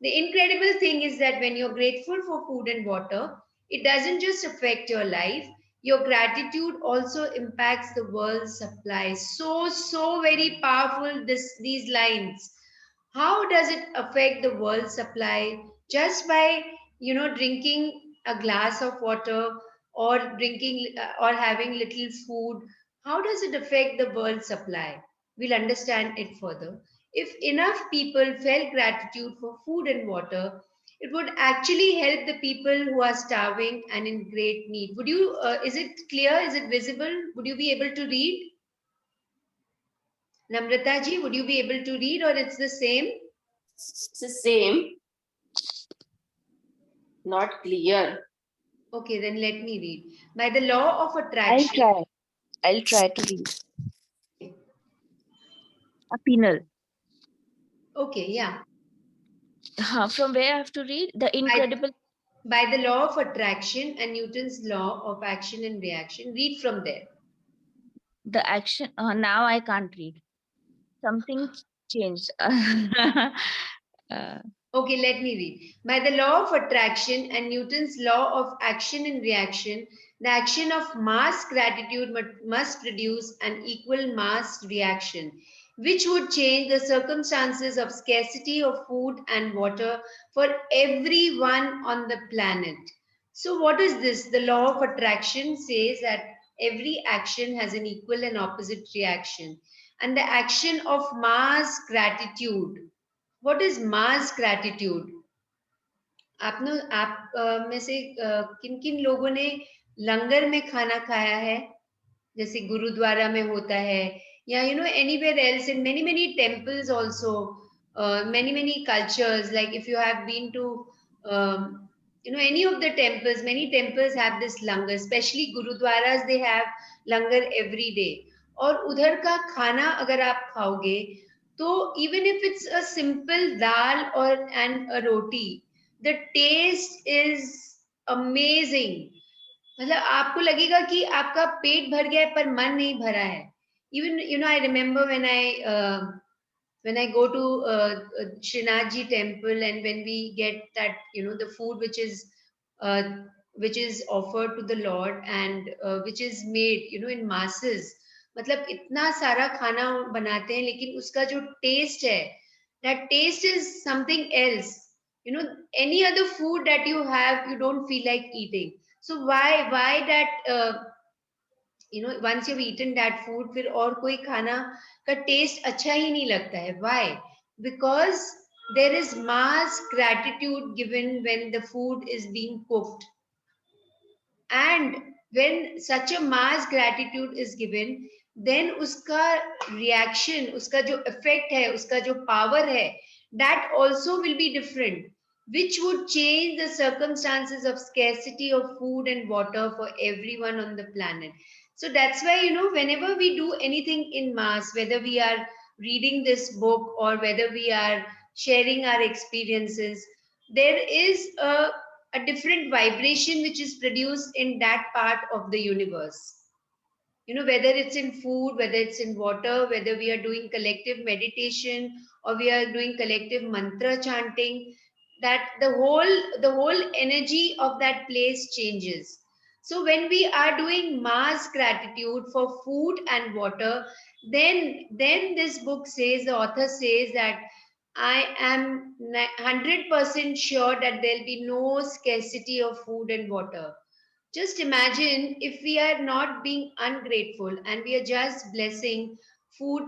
The incredible thing is that when you're grateful for food and water, it doesn't just affect your life. Your gratitude also impacts the world's supply. So very powerful, these lines. How does it affect the world supply? Just by, drinking a glass of water, or drinking or having little food. How does it affect the world supply? We'll understand it further. If enough people felt gratitude for food and water, it would actually help the people who are starving and in great need. Would you, is it clear? Is it visible? Would you be able to read? Namrata ji, would you be able to read, or it's the same? It's the same. Not clear. Okay, then let me read. By the law of attraction. I'll try to read. A penal. Okay, yeah. From where I have to read? The incredible. By the law of attraction and Newton's law of action and reaction. Read from there. The action. Now I can't read. Something changed. Okay, let me read. By the law of attraction and Newton's law of action and reaction, the action of mass gratitude must produce an equal mass reaction, which would change the circumstances of scarcity of food and water for everyone on the planet. So what is this? The law of attraction says that every action has an equal and opposite reaction. And the action of mass gratitude. What is mass gratitude? आप में से किन किन लोगों ने लंगर में खाना खाया है, जैसे गुरुद्वारा में होता है, या anywhere else in many temples also, many cultures, like if you have been to any of the temples, many temples have this langar, especially gurudwaras, they have langar every day. और उधर का खाना अगर आप खाओगे, तो even if it's a simple dal and a roti, the taste is amazing. मतलब आपको लगेगा कि आपका पेट भर गया है पर मन नहीं भरा है. Even I remember when I go to Srinathji temple, and when we get that the food which is which is offered to the Lord and which is made, in masses. मतलब इतना सारा खाना बनाते हैं, लेकिन उसका जो taste है, that taste is something else. Any other food that you have, you don't feel like eating. So why that, once you've eaten that food, फिर और कोई खाना का taste अच्छा ही नहीं लगता है. Why? Because there is mass gratitude given when the food is being cooked. And when such a mass gratitude is given, then uska reaction, uska jo effect hai, uska jo power hai, that also will be different, which would change the circumstances of scarcity of food and water for everyone on the planet. So that's why, whenever we do anything in mass, whether we are reading this book or whether we are sharing our experiences, there is a different vibration which is produced in that part of the universe. Whether it's in food, whether it's in water, whether we are doing collective meditation or we are doing collective mantra chanting, that the whole energy of that place changes. So when we are doing mass gratitude for food and water, then this book says, the author says that I am 100% sure that there'll be no scarcity of food and water. Just imagine if we are not being ungrateful and we are just blessing food,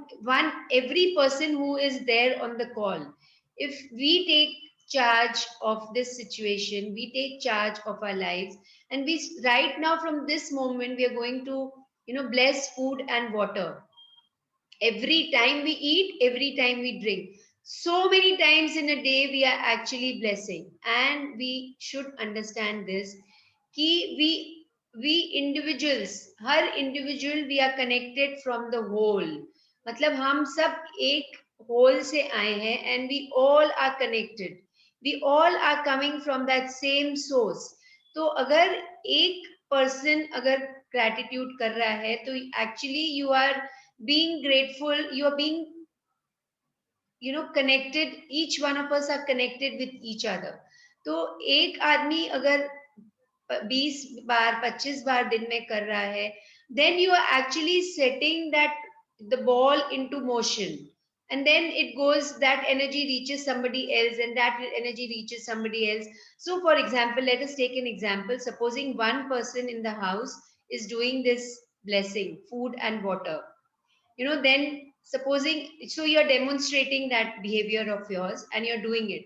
every person who is there on the call. If we take charge of this situation, we take charge of our lives, and we right now from this moment we are going to, bless food and water. Every time we eat, every time we drink. So many times in a day we are actually blessing, and we should understand this. We individuals, her individual we are connected from the whole. मतलब हम सब एक whole से आए हैं, and we all are connected. We all are coming from that same source. तो अगर एक person अगर gratitude कर रहा है, तो actually you are being grateful, you are being, connected. Each one of us are connected with each other. तो एक आदमी अगर 20 बार 25 बार दिन में कर रहा है, then you are actually setting that the ball into motion, and then it goes, that energy reaches somebody else, and that energy reaches somebody else. So for example, let us take an example. Supposing one person in the house is doing this blessing food and water, then supposing, so you're demonstrating that behavior of yours and you're doing it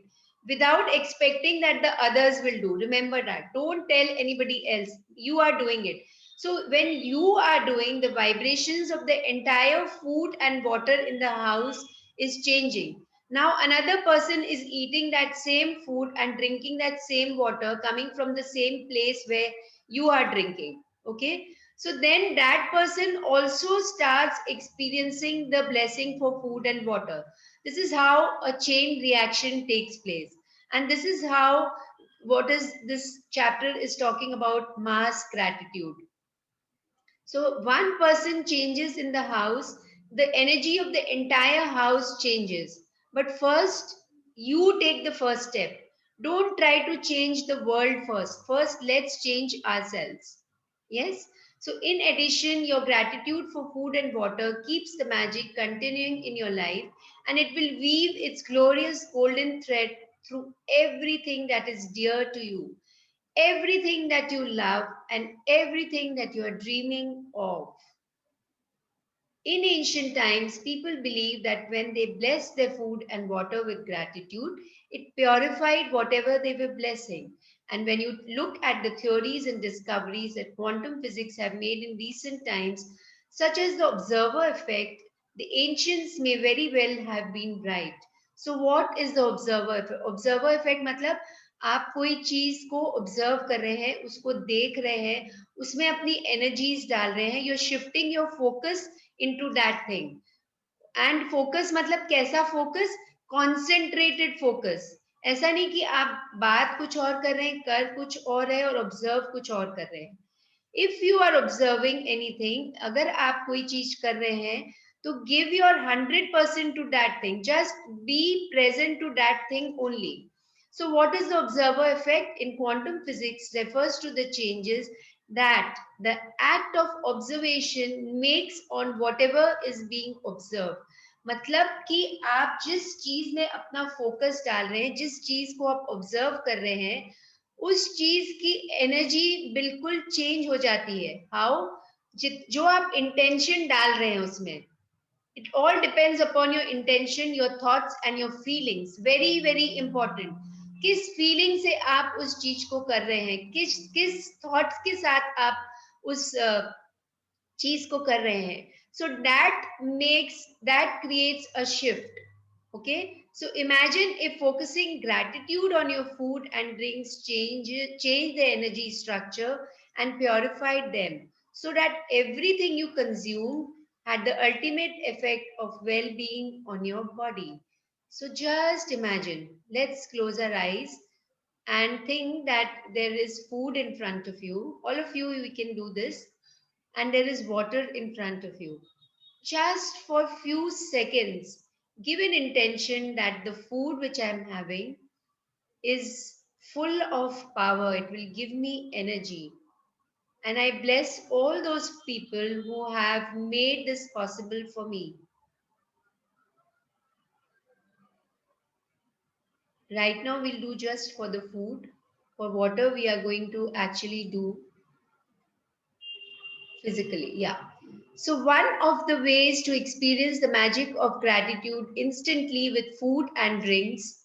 without expecting that the others will do. Remember that. Don't tell anybody else. You are doing it. So when you are doing, the vibrations of the entire food and water in the house is changing. Now another person is eating that same food and drinking that same water coming from the same place where you are drinking. Okay. So then that person also starts experiencing the blessing for food and water. This is how a chain reaction takes place. And this is how, what is this chapter is talking about, mass gratitude. So one person changes in the house, the energy of the entire house changes. But first, you take the first step. Don't try to change the world first. First, let's change ourselves. Yes? So in addition, your gratitude for food and water keeps the magic continuing in your life, and it will weave its glorious golden thread through everything that is dear to you, everything that you love, and everything that you are dreaming of. In ancient times, people believed that when they blessed their food and water with gratitude, it purified whatever they were blessing. And when you look at the theories and discoveries that quantum physics have made in recent times, such as the observer effect, the ancients may very well have been right. So what is the observer effect? Observer effect मतलब आप कोई चीज को observe कर रहे हैं, उसको देख रहे हैं, उसमें अपनी एनर्जीज डाल रहे हैं, you're shifting your focus into that thing. And focus मतलब कैसा focus? Concentrated focus. ऐसा नहीं कि आप बात कुछ और कर रहे हैं, कर कुछ और है और ऑब्जर्व कुछ और कर रहे हैं. If you are observing anything, अगर आप कोई चीज कर रहे हैं, तो give your 100% to that thing. Just be present to that thing only. So what is the observer effect? In quantum physics refers to the changes that the act of observation makes on whatever is being observed. मतलब कि आप जिस चीज में अपना focus डाल रहे हैं, जिस चीज को आप ऑब्जर्व कर रहे हैं, उस चीज की एनर्जी बिल्कुल चेंज हो जाती है. हाउ? जो आप इंटेंशन डाल रहे हैं उसमें. It all depends upon your intention, your thoughts and your feelings. Very very important. किस फीलिंग से आप उस चीज को कर रहे हैं, किस थॉट्स के साथ आप उस चीज को कर रहे हैं. So that creates a shift. Okay, so imagine if focusing gratitude on your food and drinks change the energy structure and purified them, so that everything you consume had the ultimate effect of well-being on your body. So just imagine, let's close our eyes and think that there is food in front of you. All of you, we can do this. And there is water in front of you. Just for few seconds, give an intention that the food which I am having is full of power. It will give me energy. And I bless all those people who have made this possible for me. Right now, we'll do just for the food. For water, we are going to actually do physically. Yeah. So, one of the ways to experience the magic of gratitude instantly with food and drinks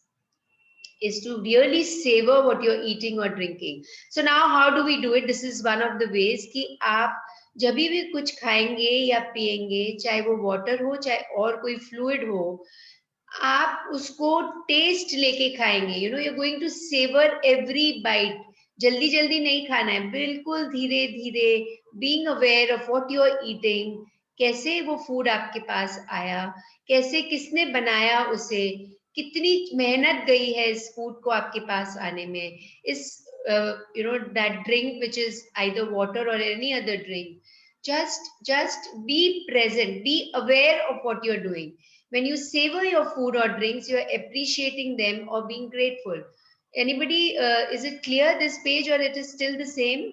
is to really savor what you're eating or drinking. So, now how do we do it? This is one of the ways कि आप जब भी कुछ खाएंगे या पिएंगे, चाहे वो वाटर हो, चाहे और कोई फ्लूइड हो, आप उसको टेस्ट लेके खाएंगे. You know, you are going to savour every bite. जल्दी जल्दी नहीं खाना है, बिल्कुल धीरे धीरे, being aware of what you are eating. कैसे वो फूड आपके पास आया, कैसे किसने बनाया उसे, कितनी मेहनत गई है इस फूड को आपके पास आने में. इस you know, that drink which is either water or any other drink, just be present, be aware of what you're doing. When you savor your food or drinks, you're appreciating them or being grateful. Anybody, is it clear this page, or it is still the same?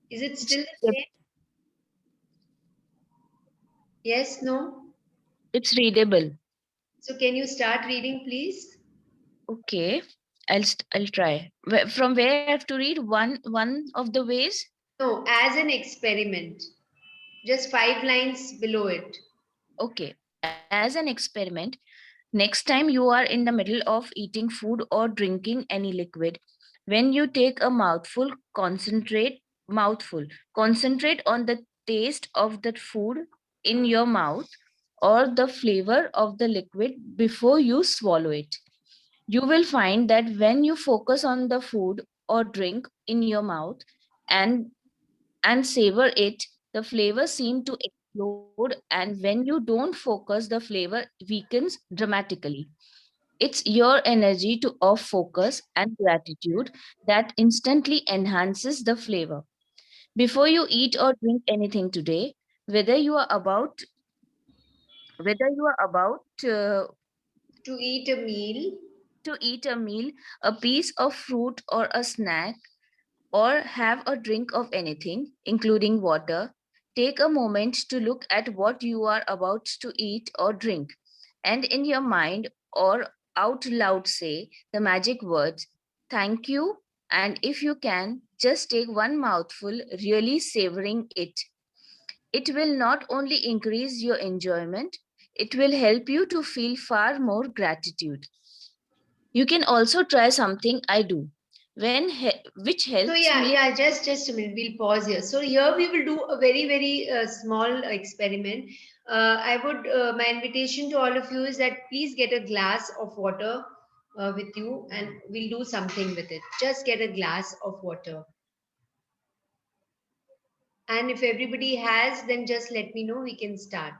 Is it still the same? Yes, no? It's readable. So can you start reading, please? Okay, I'll try. From where I have to read? One of the ways? No, as an experiment. Just 5 lines below it. Okay, as an experiment, next time you are in the middle of eating food or drinking any liquid, when you take a concentrate on the taste of that food in your mouth or the flavor of the liquid before you swallow it. You will find that when you focus on the food or drink in your mouth and savor it, the flavor seem to explode, and when you don't focus, the flavor weakens dramatically. It's your energy to off focus and gratitude that instantly enhances the flavor. Before you eat or drink anything today, whether you are about to eat a meal, a piece of fruit or a snack, or have a drink of anything, including water, take a moment to look at what you are about to eat or drink, and in your mind or out loud say the magic words, thank you, and if you can, just take one mouthful, really savoring it. It will not only increase your enjoyment, it will help you to feel far more gratitude. You can also try something I do which helps so me. yeah, just a minute, we'll pause here. So here we will do a very small experiment. I would my invitation to all of you is that please get a glass of water with you, and we'll do something with it. Just get a glass of water, and if everybody has, then just let me know, we can start.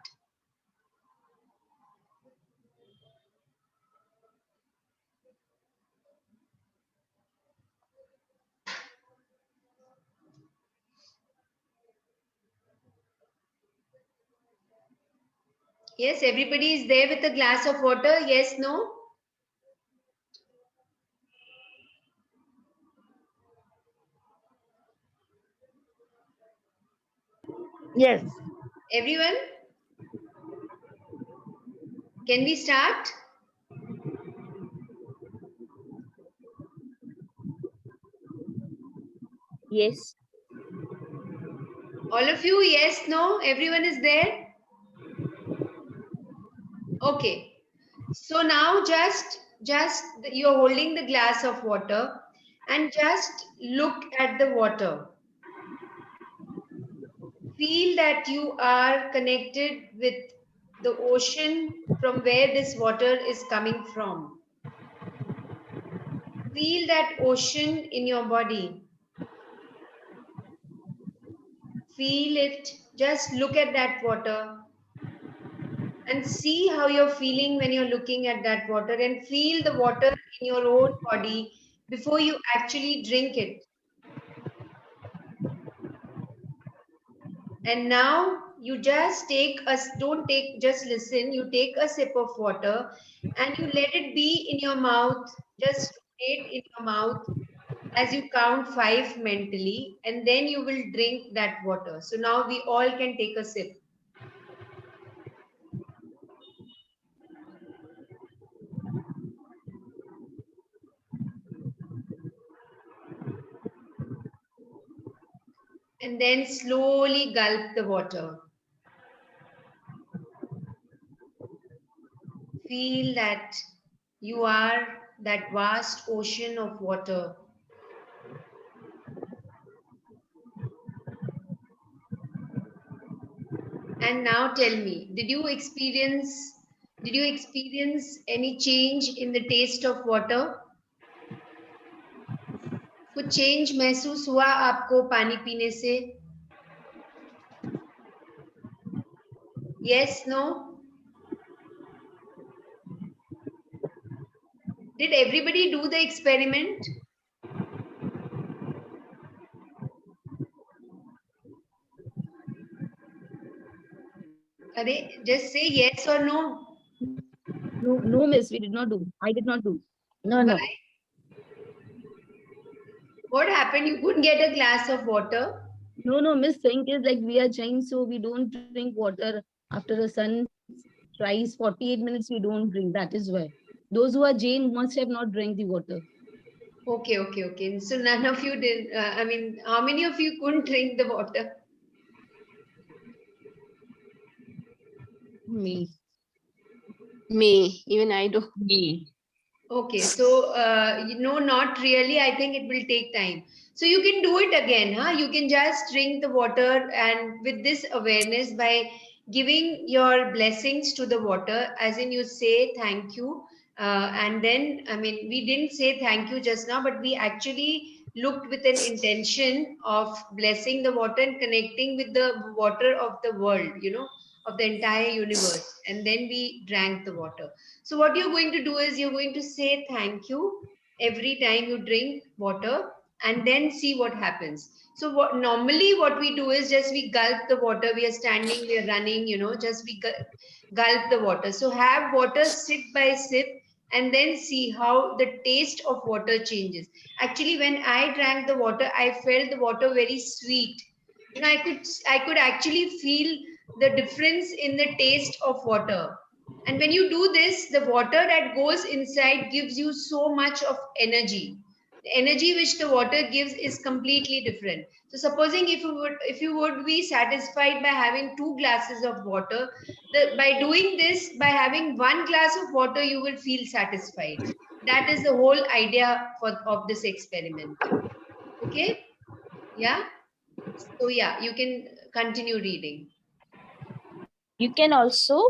Yes, everybody is there with a glass of water. Yes, no? Yes. Everyone? Can we start? Yes. All of you, yes, no? Everyone is there? Okay. So now just you're holding the glass of water and just look at the water. Feel that you are connected with the ocean from where this water is coming from. Feel that ocean in your body. Feel it. Just look at that water and see how you're feeling when you're looking at that water, and feel the water in your own body before you actually drink it. And now you just don't take, just listen, you take a sip of water and you let it be in your mouth, just rotate in your mouth as you count 5 mentally, and then you will drink that water. So now we all can take a sip. And then slowly gulp the water. Feel that you are that vast ocean of water. And now tell me, did you experience any change in the taste of water? कुछ change महसूस हुआ आपको पानी पीने से? Yes, no? Did everybody do the experiment? Just say yes or no. No, no, miss, we did not do. I did not do. No, no. Why? What happened? You couldn't get a glass of water? No, no, miss, thing is like we are Jain, so we don't drink water after the sun rise 48 minutes, we don't drink. That is why. Those who are Jain must have not drank the water. Okay. So none of you did. I mean, how many of you couldn't drink the water? Me. Me, even I do. Me. Okay, so not really. I think it will take time. So you can do it again, huh? You can just drink the water, and with this awareness, by giving your blessings to the water, as in you say thank you, and then I mean we didn't say thank you just now, but we actually looked with an intention of blessing the water and connecting with the water of the world, of the entire universe, and then we drank the water. So what you're going to do is you're going to say thank you every time you drink water, and then see what happens. So what we do is just we gulp the water. We are standing, we are running, just we gulp the water. So have water sip by sip, and then see how the taste of water changes. Actually, when I drank the water, I felt the water very sweet. I could actually feel the difference in the taste of water. And when you do this, the water that goes inside gives you so much of energy. The energy which the water gives is completely different. So supposing if you would be satisfied by having 2 glasses of water, by doing this, by having 1 glass of water, you will feel satisfied. That is the whole idea of this experiment. Okay? Yeah? So yeah, you can continue reading. You can also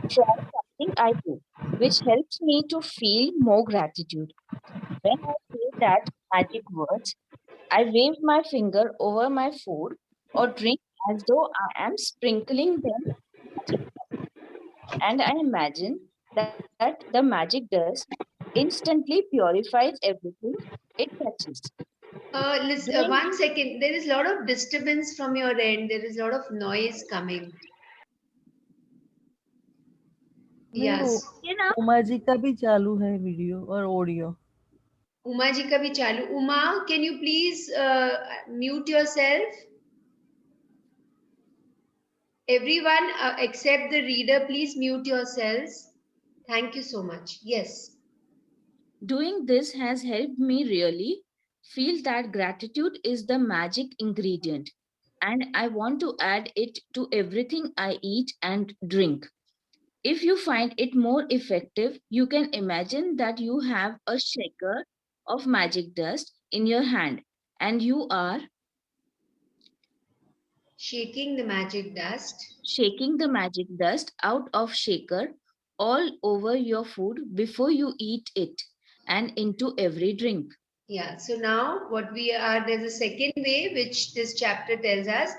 try something I do, which helps me to feel more gratitude. When I say that magic words, I wave my finger over my food or drink as though I am sprinkling them, and I imagine that the magic does instantly purifies everything it touches. Listen, Doing 1 second. There is a lot of disturbance from your end. There is a lot of noise coming. Yes. okay now? Uma ji का भी चालू है video और audio. Uma ji ka bhi chalu. Uma, can you please mute yourself? Everyone except the reader, please mute yourselves. Thank you so much. Yes. Doing this has helped me really feel that gratitude is the magic ingredient, and I want to add it to everything I eat and drink. If you find it more effective, you can imagine that you have a shaker of magic dust in your hand and you are Shaking the magic dust. shaking the magic dust out of shaker all over your food before you eat it and into every drink. Yeah, so now what we are, there's a second way which this chapter tells us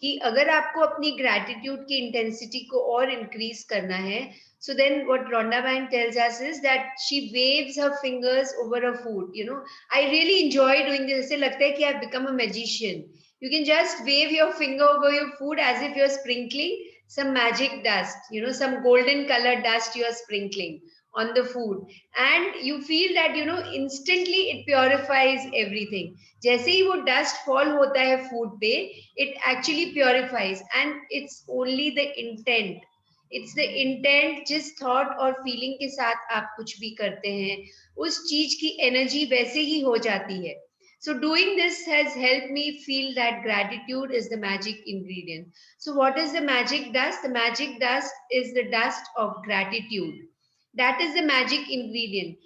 कि अगर आपको अपनी gratitude की intensity को और increase करना है, so then what Rhonda Byrne tells us is that she waves her fingers over her food. You know, I really enjoy doing this. ऐसे लगता है कि I've become a magician. You can just wave your finger over your food as if you're sprinkling some magic dust, you know, some golden colored dust you're sprinkling on the food, and you feel that instantly it purifies everything. जैसे ही वो dust fall होता है food पे, it actually purifies, and it's only the intent. It's the intent, जिस thought और feeling के साथ आप कुछ भी करते हैं, उस चीज की energy वैसे ही हो जाती है. So doing this has helped me feel that gratitude is the magic ingredient. So what is the magic dust? The magic dust is the dust of gratitude. That is the magic ingredient.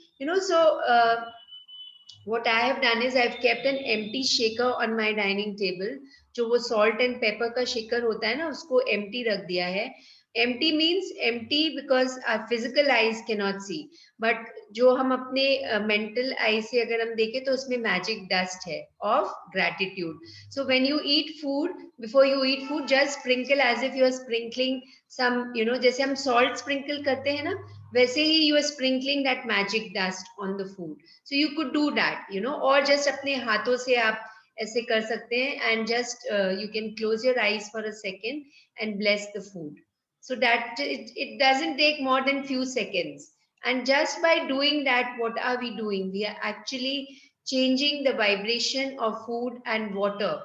What I have done is I've kept an empty shaker on my dining table. जो वो salt and pepper का shaker होता है ना, उसको empty रख दिया है. Empty means empty because our physical eyes cannot see. But जो हम अपने mental eye से अगर हम देखें तो उसमें magic dust है of gratitude. So when you eat food, before you eat food, just sprinkle as if you are sprinkling some, जैसे हम salt sprinkle करते हैं ना, वैसे ही you are sprinkling that magic dust on the food. So you could do that, or just अपने हाथों से आप ऐसे कर सकते हैं, and just you can close your eyes for a second and bless the food. So that it doesn't take more than few seconds. And just by doing that, what are we doing? We are actually changing the vibration of food and water.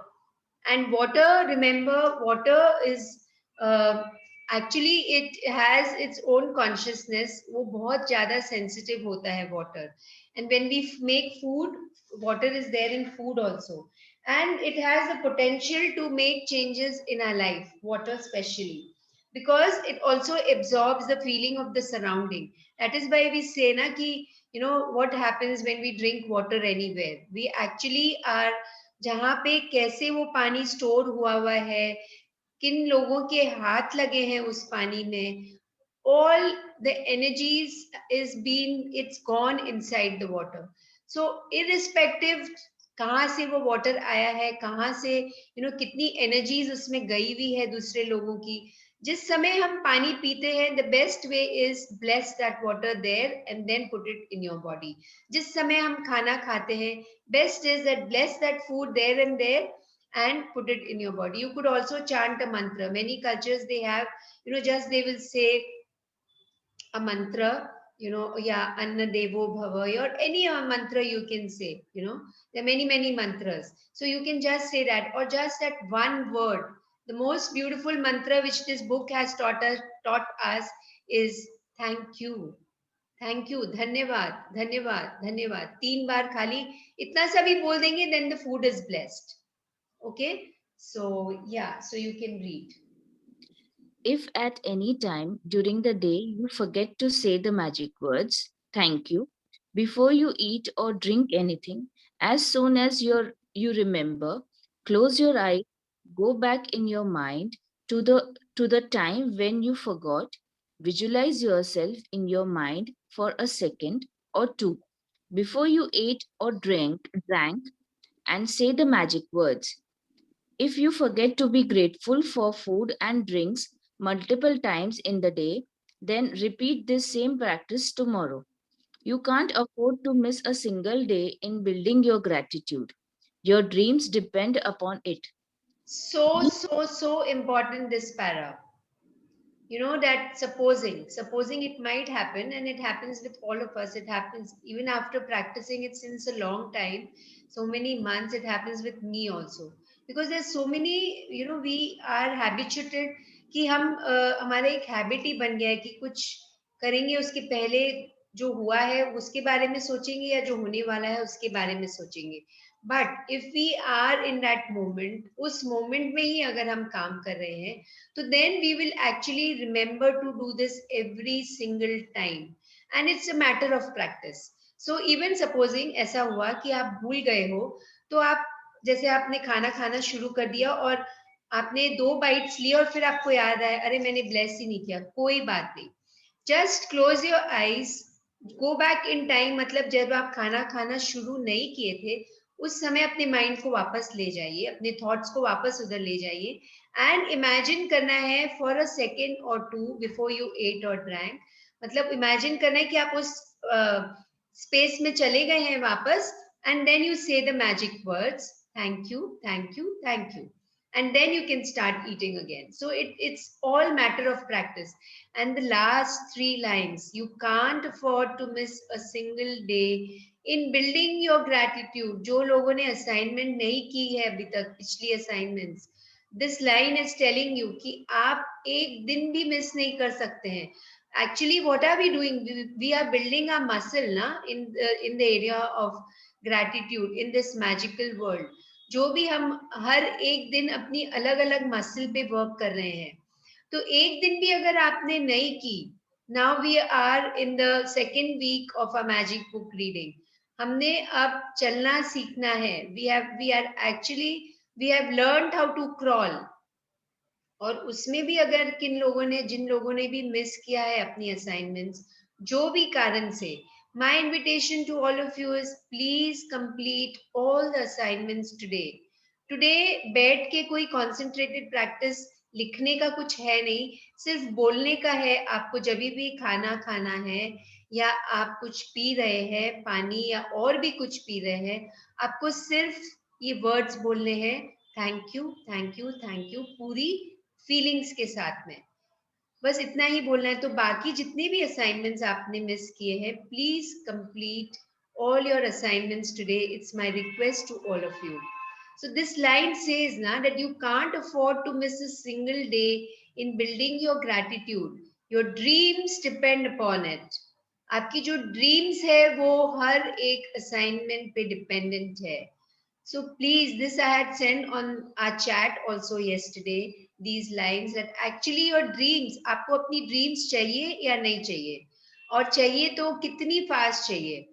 And water, remember, water is uh, actually it has its own consciousness. वो बहुत ज़्यादा sensitive होता है water. And when we make food, water is there in food also, and it has the potential to make changes in our life, water especially, because it also absorbs the feeling of the surrounding. That is why we say na ki, what happens when we drink water anywhere, we actually are जहाँ पे कैसे वो पानी store हुआ है, किन लोगों के हाथ लगे हैं उस पानी में, all the energies is being, it's gone inside the water. So irrespective कहाँ से वो वाटर आया है, कहाँ से कितनी एनर्जीज उसमें गई हुई है दूसरे लोगों की, जिस समय हम पानी पीते हैं, the best way is bless that water there and then put it in your body. जिस समय हम खाना खाते हैं, best is that bless that food there and there and put it in your body. You could also chant a mantra. Many cultures they have, just they will say a mantra, yeah, Anna Devo Bhava, or any mantra you can say, there are many, many mantras. So you can just say that, or just that one word. The most beautiful mantra which this book has taught us is thank you. Thank you, धन्यवाद, धन्यवाद, धन्यवाद, 3 बार खाली इतना सा भी बोल देंगे, then the food is blessed. Okay, so yeah, so you can read. If at any time during the day you forget to say the magic words, thank you, before you eat or drink anything, as soon as you remember, close your eyes, go back in your mind to the time when you forgot, visualize yourself in your mind for a second or two before you ate or drank, and say the magic words. If you forget to be grateful for food and drinks multiple times in the day, then repeat this same practice tomorrow. You can't afford to miss a single day in building your gratitude. Your dreams depend upon it. So important, this para. That supposing it might happen, and it happens with all of us, it happens even after practicing it since a long time, so many months, it happens with me also, because there's so many, we are habituated कि हम हमारा एक habit ही बन गया है कि कुछ करेंगे उसके पहले जो हुआ है उसके बारे में सोचेंगे या जो होने वाला है उसके बारे में सोचेंगे. But if we are in that moment, उस मोमेंट में ही अगर हम काम कर रहे हैं, तो then we will actually remember to do this every single time, and it's a matter of practice. So even supposing ऐसा हुआ कि आप भूल गए हो, तो आप जैसे आपने खाना खाना शुरू कर दिया और आपने 2 बाइट्स लिए और फिर आपको याद आया, अरे मैंने ब्लेस ही नहीं किया, कोई बात नहीं. Just close your eyes, go back in time, मतलब जब आप खाना खाना शुरू नहीं किए थे उस समय अपने माइंड को वापस ले जाइए, अपने थॉट्स को वापस उधर ले जाइए, एंड इमेजिन करना है फॉर अ सेकेंड और टू बिफोर यू एट और ड्रैंक. मतलब इमेजिन करना है कि आप उस स्पेस में चले गए हैं वापस, and then you say the magic words, thank you, thank you, thank you, and then you can start eating again. So it's all matter of practice. And the last 3 lines, you can't afford to miss a single day in building your gratitude. जो लोगों ने assignment नहीं की है अभी तक, पिछली assignments, this line is telling you कि आप एक दिन भी miss नहीं कर सकते हैं. Actually, what are we doing? We are building our muscle na in the area of gratitude in this magical world. जो भी हम हर एक दिन अपनी अलग अलग मसल पे वर्क कर रहे हैं, तो एक दिन भी अगर आपने नहीं की, now we are in the second week of a magic book reading. हमने अब चलना सीखना है. We are actually we have learned how to crawl. और उसमें भी अगर जिन लोगों ने भी मिस किया है अपनी असाइनमेंट्स जो भी कारण से, my invitation to all of you is please complete all the assignments today. Today बैठ के कोई concentrated practice लिखने का कुछ है नहीं, सिर्फ बोलने का है. आपको जब भी खाना खाना है या आप कुछ पी रहे हैं, पानी या और भी कुछ पी रहे हैं, आपको सिर्फ ये वर्ड्स बोलने हैं, thank you, thank you, thank you, पूरी फीलिंग्स के साथ में. बस इतना ही बोलना है. तो बाकी जितने भी असाइनमेंट्स आपने मिस किए हैं, please complete all your assignments today. It's my request to all of you. So this line says na that you can't afford to miss a single day in building your gratitude. Your dreams depend upon it. आपकी जो dreams है वो हर एक assignment पे dependent है. So please, this I had sent on our chat also yesterday, these lines that actually your dreams, आपको अपनी dreams चाहिए या नहीं चाहिए, और चाहिए तो कितनी फास्ट चाहिए.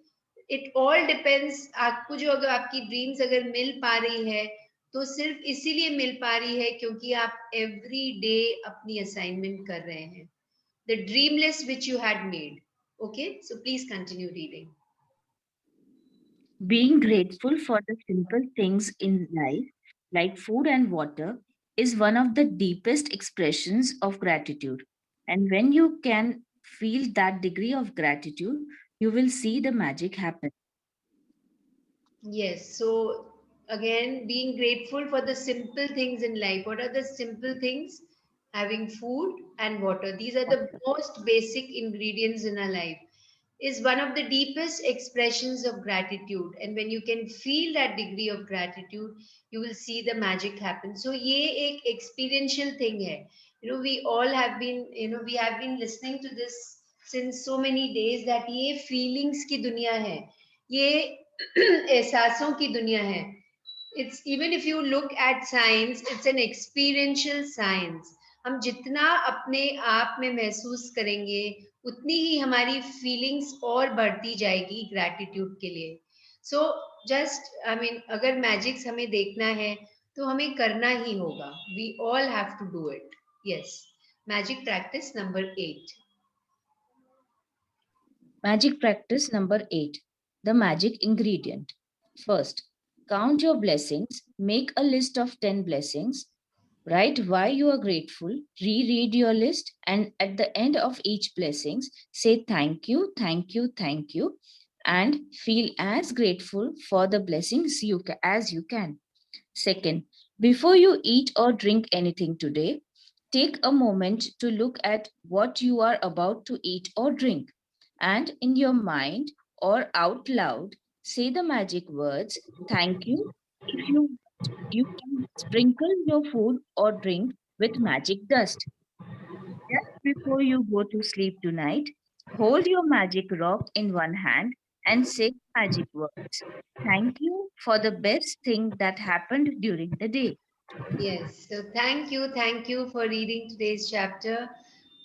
It all depends. आपको जो अगर आपकी dreams अगर मिल पा रही है तो सिर्फ इसीलिए मिल पा रही है क्योंकि आप every day अपनी assignment कर रहे हैं. The dream list which you had made. Okay, so please continue reading. Being grateful for the simple things in life, like food and water, is one of the deepest expressions of gratitude. And when you can feel that degree of gratitude, you will see the magic happen. Yes. So again, being grateful for the simple things in life. What are the simple things? Having food and water. These are the most basic ingredients in our life. Is one of the deepest expressions of gratitude. And when you can feel that degree of gratitude, you will see the magic happen. So ये एक experiential thing है. We all have been, we have been listening to this since so many days that ये feelings की दुनिया है. ये एहसासों की दुनिया है. It's even if you look at science, it's an experiential science. हम जितना अपने आप में महसूस करेंगे उतनी ही हमारी फीलिंग्स और बढ़ती जाएगी ग्रैटिट्यूड के लिए. सो जस्ट अगर मैजिक्स हमें देखना है तो हमें करना ही होगा. We all have to do it. Yes. Magic practice number 8. Magic practice number 8, the magic ingredient. First, count your blessings, make a list of 10 blessings, write why you are grateful, reread your list, and at the end of each blessings, say thank you, thank you, thank you, and feel as grateful for the blessings as you can. Second, before you eat or drink anything today, take a moment to look at what you are about to eat or drink, and in your mind or out loud, say the magic words, thank you. If you want, you can sprinkle your food or drink with magic dust. before you go to sleep tonight, hold your magic rock in one hand and say magic words. Thank you for the best thing that happened during the day. Yes. So thank you for reading today's chapter.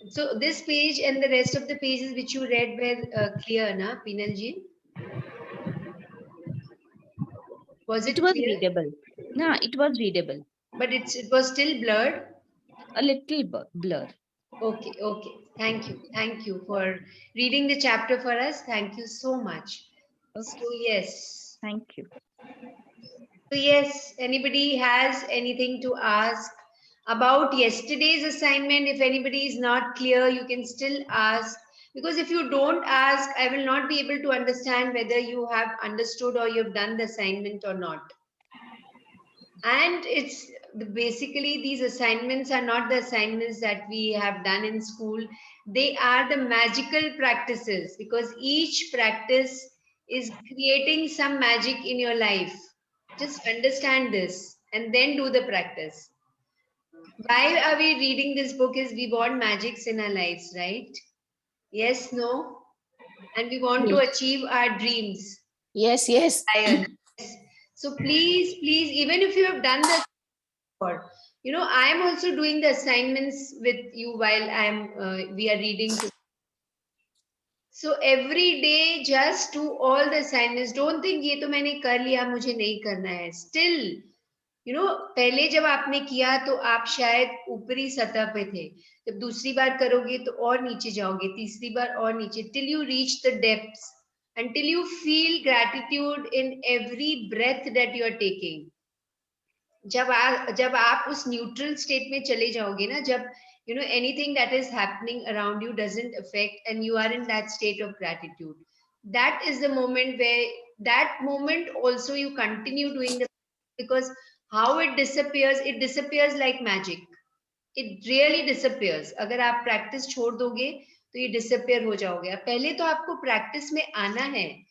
So this page and the rest of the pages which you read were clear, na, Pinalji? Was It it was clear? readable. No, it was readable. But it was still blurred. A little blur. Okay, okay. Thank you for reading the chapter for us. Thank you so much. Okay. So yes. Thank you. So yes, anybody has anything to ask about yesterday's assignment? If anybody is not clear, you can still ask. Because if you don't ask, I will not be able to understand whether you have understood or you've done the assignment or not. And it's basically these assignments are not the assignments that we have done in school. They are the magical practices because each practice is creating some magic in your life. Just understand this and then do the practice. Why are we reading this book? Is we want magics in our lives, right? Yes, no? And we want to achieve our dreams. Yes, yes. Yes. So please, even if you have done the I am also doing the assignments with you while we are reading. So every day, just do all the assignments. Don't think ये तो मैंने कर लिया मुझे नहीं करना है. Still, पहले जब आपने किया तो आप शायद ऊपरी सतह पे थे. जब दूसरी बार करोगे तो और नीचे जाओगे, तीसरी बार और नीचे, till you reach the depths, until you feel gratitude in every breath that you are taking. जब आप उस न्यूट्रल स्टेट में चले जाओगे ना, जब anything that is happening around you doesn't affect and you are in that state of gratitude, that is the moment where that moment also you continue doing the, because how it disappears like magic. It really disappears. अगर आप practice छोड़ दोगे तो ये disappear हो जाओगे. पहले तो आपको प्रैक्टिस में आना है.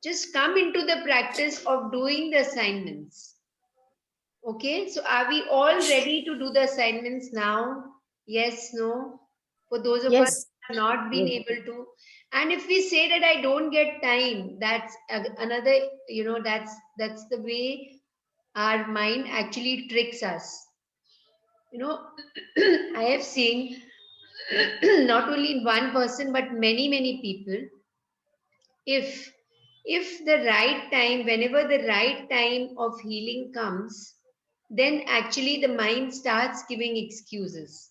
Just come into the practice of doing the assignments. Okay, so are we all ready to do the assignments now? Yes, no? For those of us who have not been able to. And if we say that I don't get time, that's another, that's the way our mind actually tricks us. I have seen not only in one person, but many people, if the right time, whenever the right time of healing comes, then actually the mind starts giving excuses.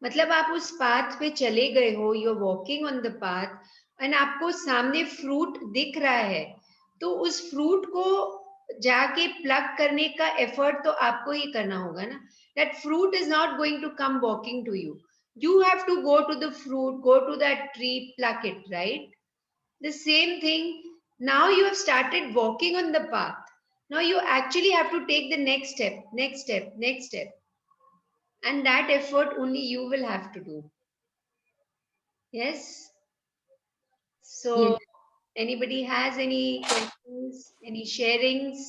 मतलब आप उस path पे चले गए हो, you are walking on the path and आपको सामने fruit दिख रहा है, तो उस फ्रूट को जाके प्लग करने का एफर्ट तो आपको ही करना होगा ना. That fruit is not going to come walking to you. You have to go to the fruit, go to that tree, pluck it, right? The same thing, now you have started walking on the path. Now you actually have to take the next step. And that effort only you will have to do. Yes? So, anybody has any questions, any sharings?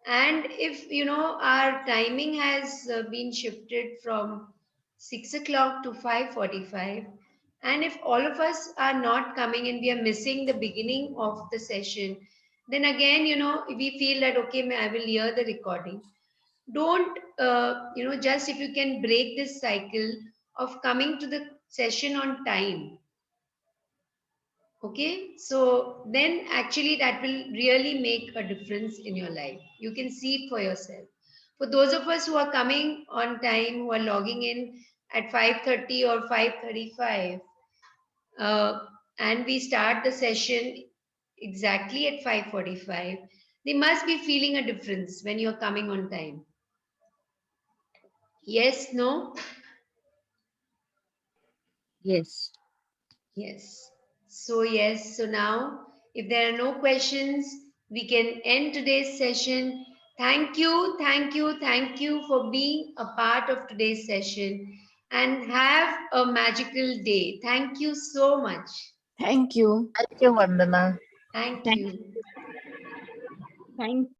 And if, our timing has been shifted from 6 o'clock to 5:45, and if all of us are not coming and we are missing the beginning of the session, then again, we feel that, okay, I will hear the recording. Don't, just if you can break this cycle of coming to the session on time. Okay, so then actually that will really make a difference in your life. You can see it for yourself. For those of us who are coming on time, who are logging in at 5:30 or 5:35, and we start the session exactly at 5:45, they must be feeling a difference when you're coming on time. Yes, no? Yes. Yes. So now, if there are no questions, we can end today's session. Thank you for being a part of today's session and have a magical day. Thank you so much. Thank you. Thank you, Vandana. Thank Thank you. Thank